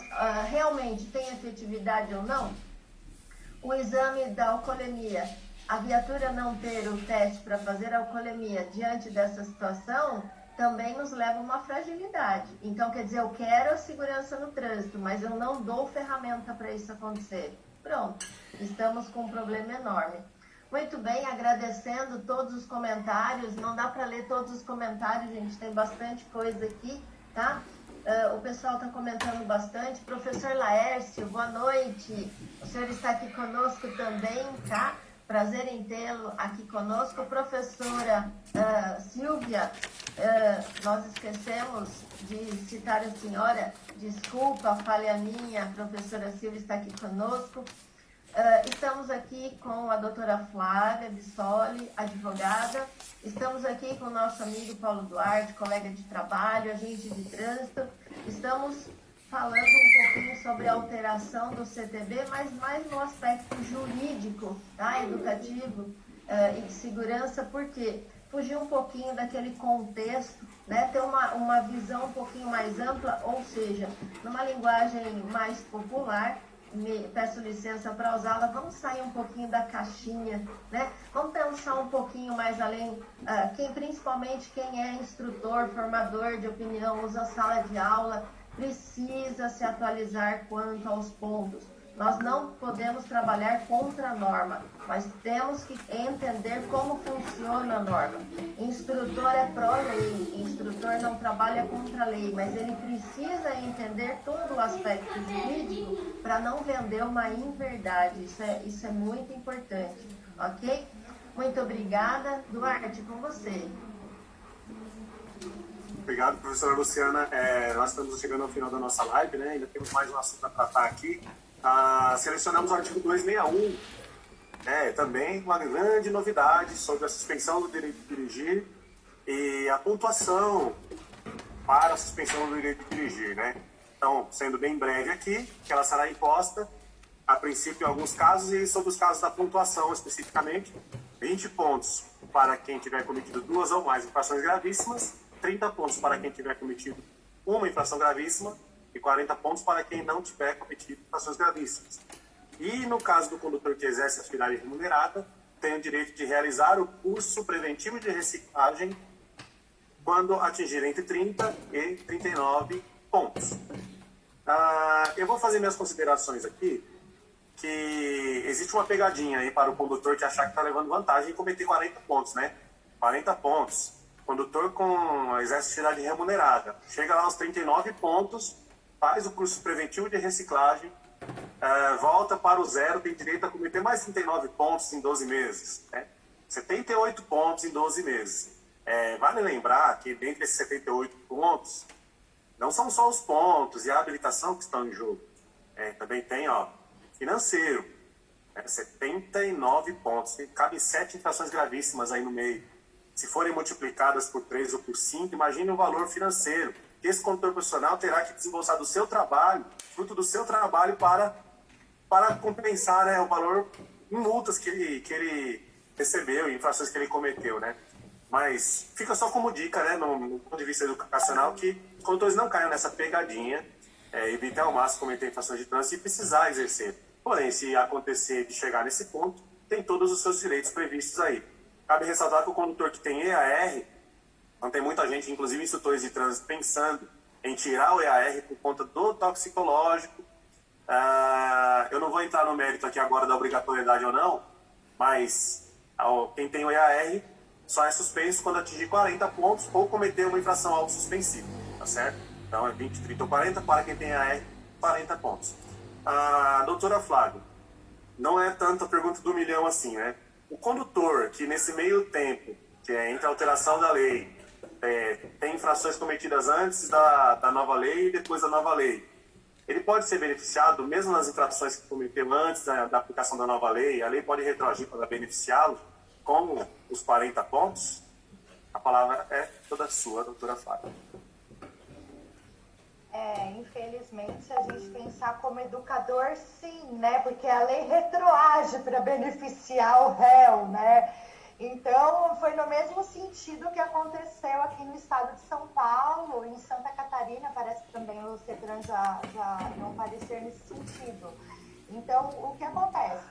realmente tem efetividade ou não? O exame da alcoolemia, a viatura não ter o teste para fazer a alcoolemia diante dessa situação, também nos leva a uma fragilidade. Então, quer dizer, eu quero a segurança no trânsito, mas eu não dou ferramenta para isso acontecer. Pronto, estamos com um problema enorme. Muito bem, agradecendo todos os comentários. Não dá para ler todos os comentários, gente, tem bastante coisa aqui, tá? O pessoal está comentando bastante. Professor Laércio, boa noite. O senhor está aqui conosco também, tá? Prazer em tê-lo aqui conosco. Professora Silvia, nós esquecemos de citar a senhora. Desculpa, falha minha. A professora Silvia está aqui conosco. Estamos aqui com a doutora Flávia Bissoli, advogada. Estamos aqui com o nosso amigo Paulo Duarte, colega de trabalho, agente de trânsito. Estamos falando um pouquinho sobre a alteração do CTB, mas mais no aspecto jurídico, tá? Educativo e de segurança, porque fugir um pouquinho daquele contexto, né? Ter uma visão um pouquinho mais ampla, ou seja, numa linguagem mais popular. Peço licença para usá-la, vamos sair um pouquinho da caixinha, né? Vamos pensar um pouquinho mais além, principalmente quem é instrutor, formador de opinião, usa sala de aula, precisa se atualizar quanto aos pontos. Nós não podemos trabalhar contra a norma, mas temos que entender como funciona a norma. Instrutor é pró-lei, instrutor não trabalha contra a lei, mas ele precisa entender todo o aspecto jurídico para não vender uma inverdade. Isso é muito importante, ok? Muito obrigada. Duarte, com você.
Obrigado, professora Luciana. Nós estamos chegando ao final da nossa live, né? Ainda temos mais um assunto a tratar aqui. Selecionamos o artigo 261, também uma grande novidade sobre a suspensão do direito de dirigir e a pontuação para a suspensão do direito de dirigir, né? Então, sendo bem breve aqui, que ela será imposta, a princípio, em alguns casos, e sobre os casos da pontuação especificamente, 20 pontos para quem tiver cometido 2 ou mais infrações gravíssimas, 30 pontos para quem tiver cometido uma infração gravíssima, e 40 pontos para quem não tiver cometido infrações gravíssimas. E no caso do condutor que exerce atividade remunerada, tem o direito de realizar o curso preventivo de reciclagem quando atingir entre 30 e 39 pontos. Eu vou fazer minhas considerações aqui, que existe uma pegadinha aí para o condutor que achar que está levando vantagem em cometer 40 pontos, né? 40 pontos. Condutor com exerce atividade remunerada. Chega lá aos 39 pontos, faz o curso preventivo de reciclagem, volta para o zero, tem direito a cometer mais 39 pontos em 12 meses. Né? 78 pontos em 12 meses. Vale lembrar que dentre esses 78 pontos, não são só os pontos e a habilitação que estão em jogo. Também tem financeiro, 79 pontos. Cabem 7 infrações gravíssimas aí no meio. Se forem multiplicadas por 3 ou por 5, imagine o valor financeiro que esse condutor profissional terá que desembolsar do seu trabalho, fruto do seu trabalho, para compensar, né, o valor em multas que ele recebeu, em infrações que ele cometeu, né? Mas fica só como dica, né, no ponto de vista educacional, que os condutores não caiam nessa pegadinha, evitem ao máximo cometer infrações de trânsito e precisar exercer. Porém, se acontecer de chegar nesse ponto, tem todos os seus direitos previstos aí. Cabe ressaltar que o condutor que tem EAR, não tem muita gente, inclusive instrutores de trânsito, pensando em tirar o EAR por conta do toxicológico. Eu não vou entrar no mérito aqui agora da obrigatoriedade ou não, mas quem tem o EAR só é suspenso quando atingir 40 pontos ou cometer uma infração autosuspensiva, tá certo? Então é 20, 30 ou 40, para quem tem EAR, 40 pontos. Doutora Flávia, não é tanto a pergunta do milhão assim, né? O condutor que nesse meio tempo, que é entre a alteração da lei, tem infrações cometidas antes da nova lei e depois da nova lei, ele pode ser beneficiado mesmo nas infrações que cometeu antes da aplicação da nova lei? A lei pode retroagir para beneficiá-lo com os 40 pontos? A palavra é toda sua, doutora Flávia.
Infelizmente, a gente pensar como educador, sim, né? Porque a lei retroage para beneficiar o réu, né? Então, foi no mesmo sentido que aconteceu aqui no estado de São Paulo, em Santa Catarina, parece que também o CETRAN já não parecer nesse sentido. Então, o que acontece?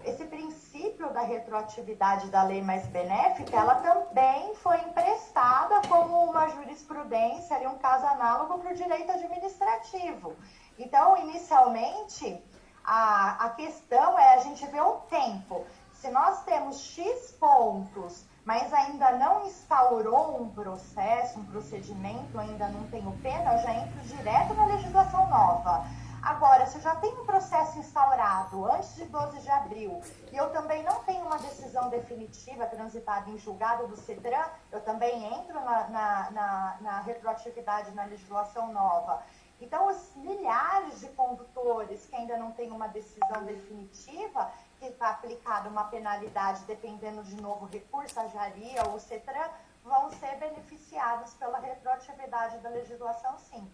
Esse princípio da retroatividade da lei mais benéfica, ela também foi emprestada como uma jurisprudência, um caso análogo para o direito administrativo. Então, inicialmente, a questão é a gente ver o tempo. Se nós temos X pontos, mas ainda não instaurou um processo, um procedimento, ainda não tenho pena, eu já entro direto na legislação nova. Agora, se eu já tenho um processo instaurado antes de 12 de abril e eu também não tenho uma decisão definitiva transitada em julgado do CETRAN, eu também entro na retroatividade na legislação nova. Então, os milhares de condutores que ainda não têm uma decisão definitiva, que está aplicada uma penalidade dependendo de novo recurso, a Jaria ou o CETRAN, vão ser beneficiados pela retroatividade da legislação, sim.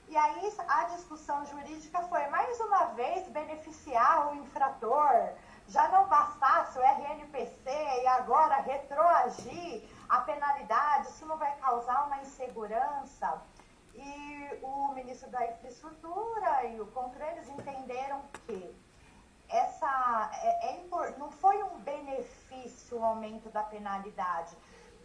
E aí a discussão jurídica foi, mais uma vez, beneficiar o infrator. Já não bastasse o RNPC e agora retroagir a penalidade, isso não vai causar uma insegurança? E o ministro da Infraestrutura e o CONTRAN, eles entenderam que não foi um benefício o aumento da penalidade,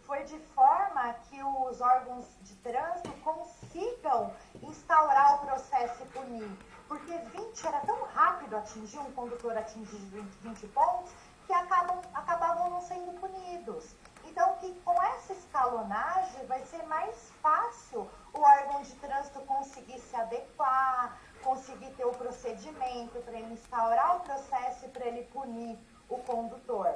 foi de forma que os órgãos de trânsito consigam instaurar o processo e punir. Porque 20 era tão rápido atingir, um condutor atingir 20 pontos, que acabavam não sendo punidos. Então, que com essa escalonagem vai ser mais fácil o órgão de trânsito conseguir se adequar, conseguir ter o procedimento para ele instaurar o processo e para ele punir o condutor.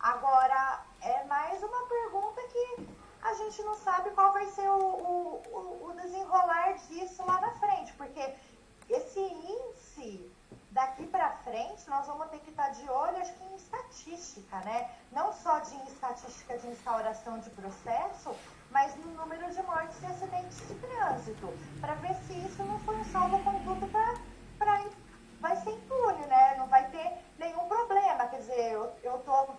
Agora, é mais uma pergunta que a gente não sabe qual vai ser o desenrolar disso lá na frente, porque esse índice daqui para frente nós vamos ter que estar de olho, acho que em estatística, né? Não só de estatística de instauração de processo, mas no número de mortes e acidentes de trânsito, para ver se isso não foi um salvo-conduto vai ser impune, né? Não vai ter nenhum problema, quer dizer, eu estou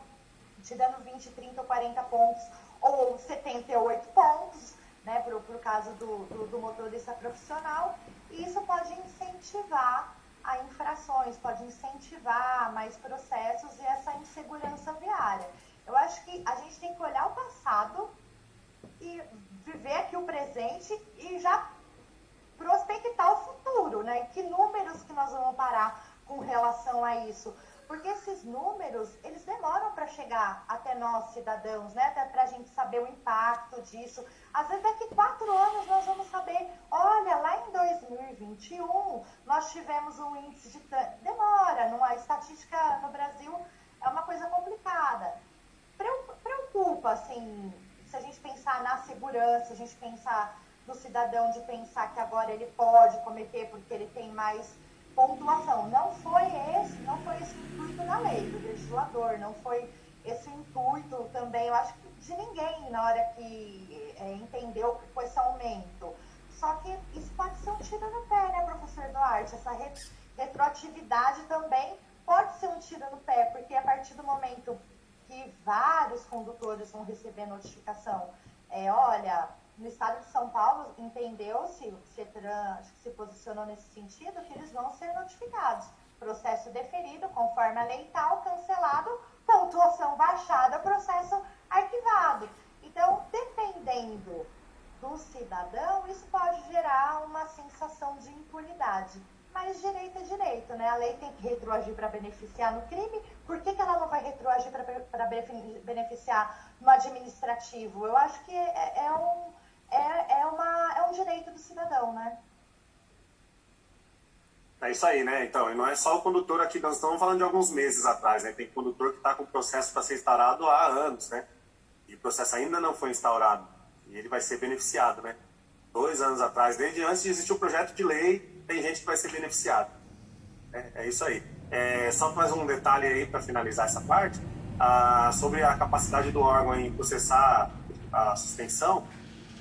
te dando 20, 30 ou 40 pontos, ou 78 pontos, né, para o caso do motorista profissional, e isso pode incentivar a infrações, pode incentivar mais processos e essa insegurança viária. Eu acho que a gente tem que olhar o passado e viver aqui o presente e já prospectar o futuro, né? Que números que nós vamos parar com relação a isso? Porque esses números, eles demoram para chegar até nós, cidadãos, né? Até para a gente saber o impacto disso. Às vezes, daqui 4 anos, nós vamos saber, olha, lá em 2021, nós tivemos um índice de... Demora, a estatística no Brasil é uma coisa complicada. Preocupa, assim, se a gente pensar na segurança, se a gente pensar no cidadão, de pensar que agora ele pode cometer porque ele tem mais pontuação. Não foi esse o intuito da lei, do legislador, não foi esse o intuito também, eu acho que de ninguém na hora que entendeu que foi esse aumento. Só que isso pode ser um tiro no pé, né, professor Duarte? Essa retroatividade também pode ser um tiro no pé, porque a partir do momento que vários condutores vão receber notificação, olha, no estado de São Paulo, entendeu-se, o CETRAN acho que se posicionou nesse sentido, que eles vão ser notificados. Processo deferido, conforme a lei tal, cancelado, pontuação baixada, processo arquivado. Então, dependendo do cidadão, isso pode gerar uma sensação de impunidade. Mas direito é direito, né? A lei tem que retroagir para beneficiar no crime. Por que ela não vai retroagir para beneficiar no administrativo? Eu acho que é um direito do cidadão, né?
É isso aí, né? Então, e não é só o condutor aqui, nós estamos falando de alguns meses atrás, né? Tem condutor que está com o processo para ser instaurado há anos, né? E o processo ainda não foi instaurado. E ele vai ser beneficiado, né? 2 anos atrás, desde antes de existir o projeto de lei, tem gente que vai ser beneficiada. É isso aí. Só mais um detalhe aí para finalizar essa parte, sobre a capacidade do órgão em processar a suspensão.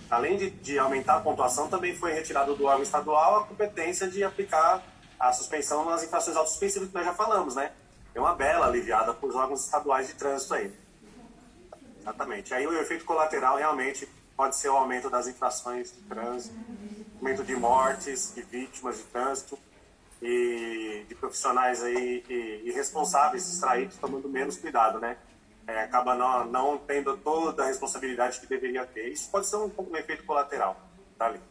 Além de aumentar a pontuação, também foi retirado do órgão estadual a competência de aplicar a suspensão nas infrações autosuspensivas que nós já falamos, né? É uma bela aliviada por órgãos estaduais de trânsito aí. Exatamente. Aí o efeito colateral realmente pode ser o aumento das infrações de trânsito, aumento de mortes, de vítimas de trânsito e de profissionais aí irresponsáveis, distraídos, tomando menos cuidado, né? Acaba não tendo toda a responsabilidade que deveria ter. Isso pode ser um efeito colateral. Tá ali.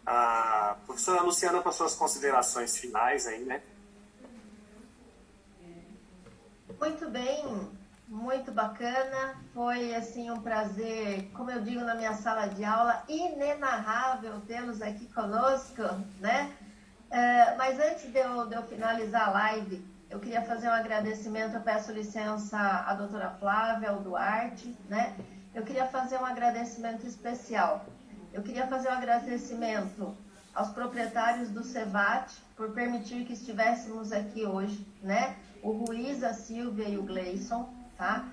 A professora Luciana, para suas considerações finais aí, né?
Muito bem, muito bacana. Foi, assim, um prazer, como eu digo na minha sala de aula, inenarrável tê-los aqui conosco, né? Mas antes de eu finalizar a live, eu queria fazer um agradecimento, eu peço licença à doutora Flávia, ao Duarte, né? Eu queria fazer um agradecimento especial. Eu queria fazer um agradecimento aos proprietários do CEVAT por permitir que estivéssemos aqui hoje, né? O Ruiz, a Silvia e o Gleison, tá?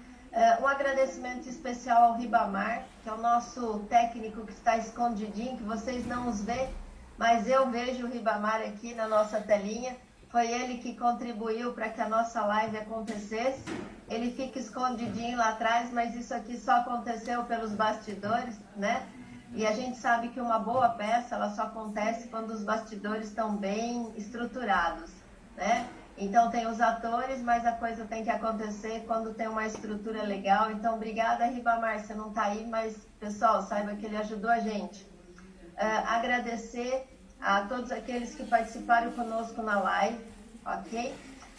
Um agradecimento especial ao Ribamar, que é o nosso técnico que está escondidinho, que vocês não os vê, mas eu vejo o Ribamar aqui na nossa telinha. Foi ele que contribuiu para que a nossa live acontecesse. Ele fica escondidinho lá atrás, mas isso aqui só aconteceu pelos bastidores, né? E a gente sabe que uma boa peça, ela só acontece quando os bastidores estão bem estruturados, né? Então tem os atores, mas a coisa tem que acontecer quando tem uma estrutura legal. Então, obrigada, Ribamar, você não está aí, mas, pessoal, saiba que ele ajudou a gente. Agradecer a todos aqueles que participaram conosco na live, ok?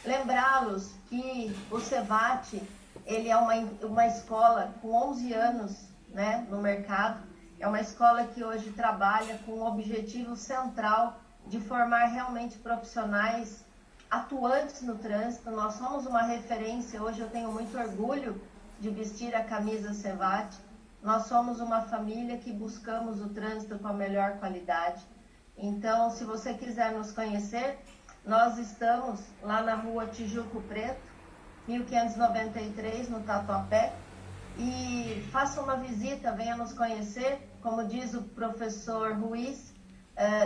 Lembrá-los que o CEVAT, ele é uma escola com 11 anos, né, no mercado. É uma escola que hoje trabalha com o objetivo central de formar realmente profissionais atuantes no trânsito. Nós somos uma referência, hoje eu tenho muito orgulho de vestir a camisa CEVAT. Nós somos uma família que buscamos o trânsito com a melhor qualidade. Então, se você quiser nos conhecer, nós estamos lá na rua Tijuco Preto, 1593, no Tatuapé. E faça uma visita, venha nos conhecer. Como diz o professor Ruiz,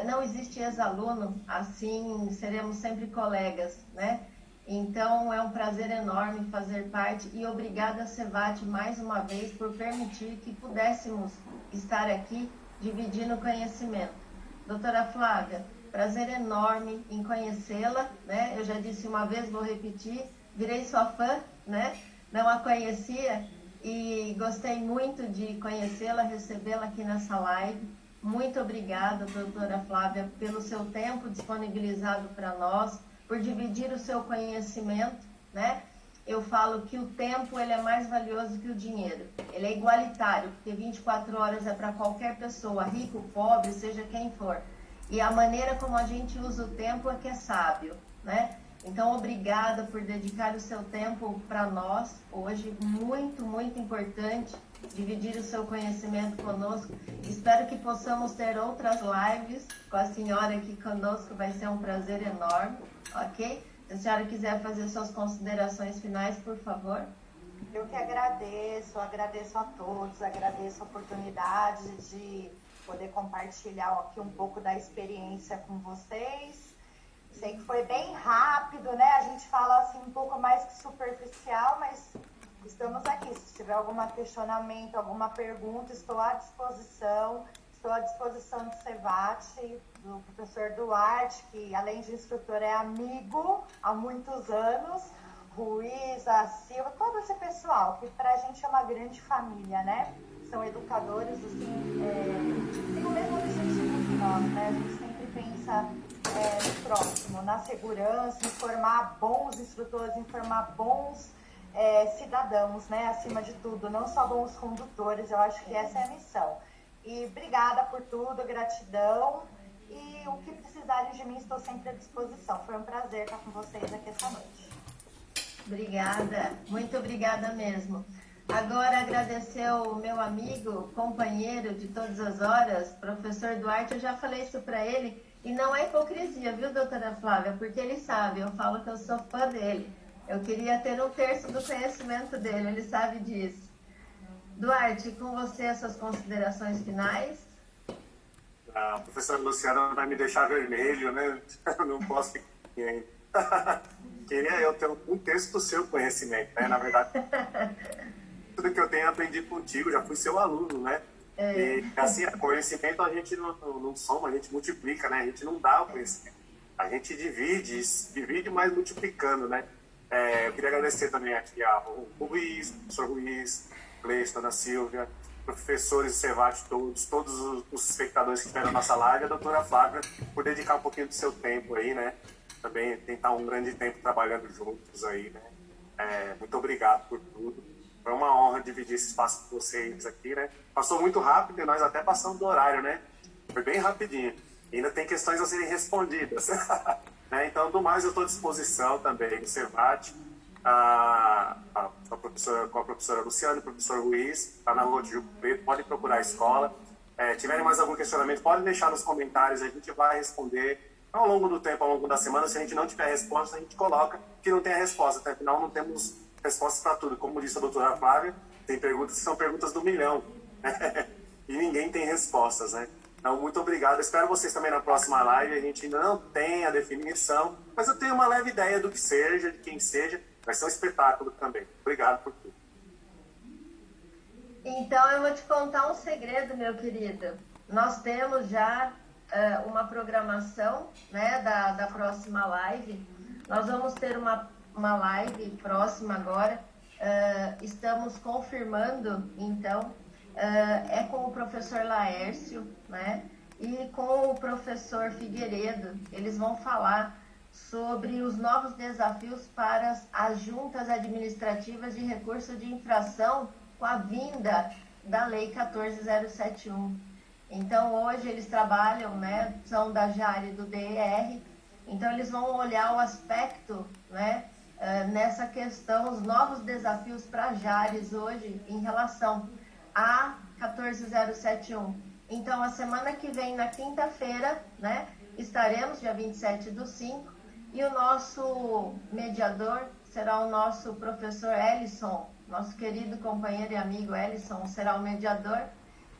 não existe ex-aluno, assim seremos sempre colegas, né? Então, é um prazer enorme fazer parte e obrigada, CEVAT, mais uma vez, por permitir que pudéssemos estar aqui dividindo conhecimento. Doutora Flávia, prazer enorme em conhecê-la, né? Eu já disse uma vez, vou repetir, virei sua fã, né? Não a conhecia e gostei muito de conhecê-la, recebê-la aqui nessa live. Muito obrigada, doutora Flávia, pelo seu tempo disponibilizado para nós, por dividir o seu conhecimento, né? Eu falo que o tempo ele é mais valioso que o dinheiro. Ele é igualitário, porque 24 horas é para qualquer pessoa, rico, pobre, seja quem for. E a maneira como a gente usa o tempo é que é sábio, né? Então, obrigada por dedicar o seu tempo para nós hoje. Muito, muito importante dividir o seu conhecimento conosco. Espero que possamos ter outras lives com a senhora aqui conosco. Vai ser um prazer enorme, ok? Se a senhora quiser fazer suas considerações finais, por favor.
Eu que agradeço a todos, agradeço a oportunidade de poder compartilhar aqui um pouco da experiência com vocês. Sei que foi bem rápido, né? A gente fala assim um pouco mais que superficial, mas estamos aqui. Se tiver algum questionamento, alguma pergunta, estou à disposição. Estou à disposição do CEVAT, do professor Duarte, que além de instrutor é amigo há muitos anos, Ruiz, a Silva, todo esse pessoal, que para a gente é uma grande família, né? São educadores, assim, tem o mesmo objetivo que nós, né? A gente sempre pensa no próximo, na segurança, em formar bons instrutores, em formar bons cidadãos, né? Acima de tudo, não só bons condutores, eu acho que essa é a missão. E obrigada por tudo, gratidão. E o que precisarem de mim, estou sempre à disposição. Foi um prazer estar com vocês aqui essa noite.
Obrigada, muito obrigada mesmo. Agora, agradecer ao meu amigo, companheiro de todas as horas, professor Duarte. Eu já falei isso para ele, e não é hipocrisia, viu, doutora Flávia? Porque ele sabe, eu falo que eu sou fã dele. Eu queria ter 1/3 do conhecimento dele, ele sabe disso. Duarte, com você, essas considerações finais?
A professora Luciana vai me deixar vermelho, né? Eu não posso ficar ainda. Queria eu ter 1/3 do seu conhecimento, né? Na verdade, tudo que eu tenho aprendi contigo, já fui seu aluno, né? E assim, conhecimento a gente não soma, a gente multiplica, né? A gente não dá o conhecimento. A gente divide, mas multiplicando, né? Eu queria agradecer também aqui ao Ruiz, professor Ruiz, Cleison, Ana Silvia, professores do CEVAT, todos os espectadores que estiveram na nossa live, a doutora Flávia, por dedicar um pouquinho do seu tempo aí, né? Também tentar um grande tempo trabalhando juntos aí, né? Muito obrigado por tudo. Foi uma honra dividir esse espaço com vocês aqui, né? Passou muito rápido e nós até passamos do horário, né? Foi bem rapidinho. E ainda tem questões a serem respondidas. Né? Então, do mais, eu estou à disposição também do CEVAT, com a professora Luciana, o professor Ruiz, está na rua de Tijuco Preto, podem procurar a escola. Tiverem mais algum questionamento, podem deixar nos comentários, a gente vai responder ao longo do tempo, ao longo da semana. Se a gente não tiver resposta, a gente coloca que não tem a resposta, até afinal não temos respostas para tudo. Como disse a doutora Flávia, tem perguntas que são perguntas do milhão, né? E ninguém tem respostas, né? Então, muito obrigado. Espero vocês também na próxima live. A gente ainda não tem a definição, mas eu tenho uma leve ideia do que seja, de quem seja. Vai ser um espetáculo também. Obrigado por tudo.
Então, eu vou te contar um segredo, meu querido. Nós temos já uma programação, né, da próxima live. Nós vamos ter uma live próxima agora. Estamos confirmando, então, é com o professor Laércio, né, e com o professor Figueiredo. Eles vão falar sobre os novos desafios para as juntas administrativas de recurso de infração com a vinda da Lei 14.071. Então, hoje eles trabalham, né, são da JAR e do DER, então eles vão olhar o aspecto, né, nessa questão, os novos desafios para JARes hoje em relação a 14.071. Então, a semana que vem, na quinta-feira, né, estaremos, dia 27/5, e o nosso mediador será o nosso professor Ellison, nosso querido companheiro e amigo Ellison será o mediador.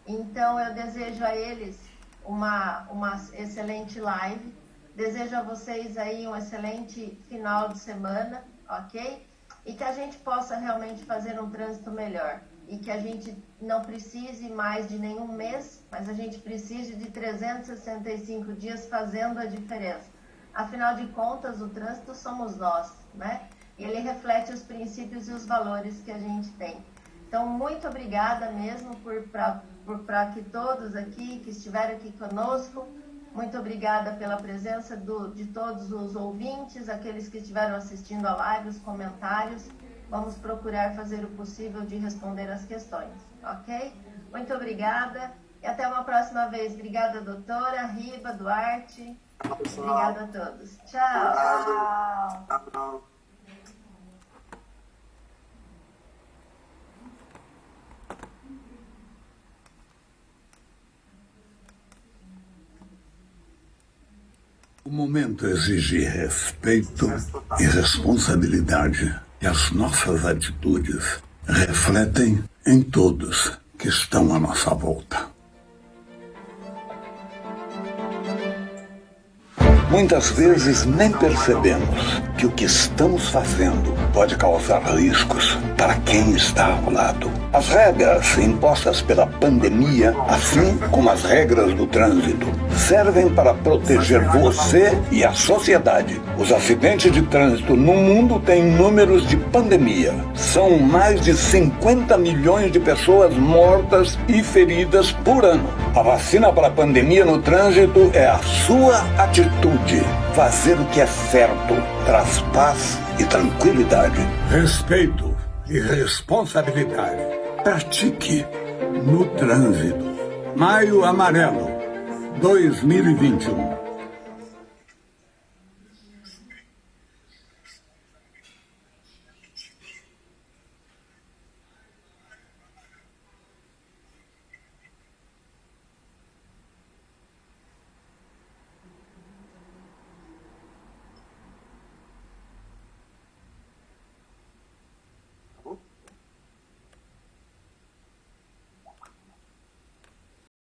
Então, eu desejo a eles uma excelente live, desejo a vocês aí um excelente final de semana, ok? E que a gente possa realmente fazer um trânsito melhor. E que a gente não precise mais de nenhum mês, mas a gente precise de 365 dias fazendo a diferença. Afinal de contas, o trânsito somos nós, né? E ele reflete os princípios e os valores que a gente tem. Então, muito obrigada mesmo para que todos aqui, que estiveram aqui conosco, muito obrigada pela presença de todos os ouvintes, aqueles que estiveram assistindo a live, os comentários. Vamos procurar fazer o possível de responder as questões, ok? Muito obrigada e até uma próxima vez. Obrigada, doutora Riba, Duarte. Obrigada a todos. Tchau.
Tchau.
O momento exige respeito e responsabilidade, e as nossas atitudes refletem em todos que estão à nossa volta. Muitas vezes nem percebemos que o que estamos fazendo pode causar riscos para quem está ao lado. As regras impostas pela pandemia, assim como as regras do trânsito, servem para proteger você e a sociedade. Os acidentes de trânsito no mundo têm números de pandemia. São mais de 50 milhões de pessoas mortas e feridas por ano. A vacina para a pandemia no trânsito é a sua atitude. Fazer o que é certo traz paz e tranquilidade. Respeito e responsabilidade. Pratique no trânsito. Maio Amarelo 2021.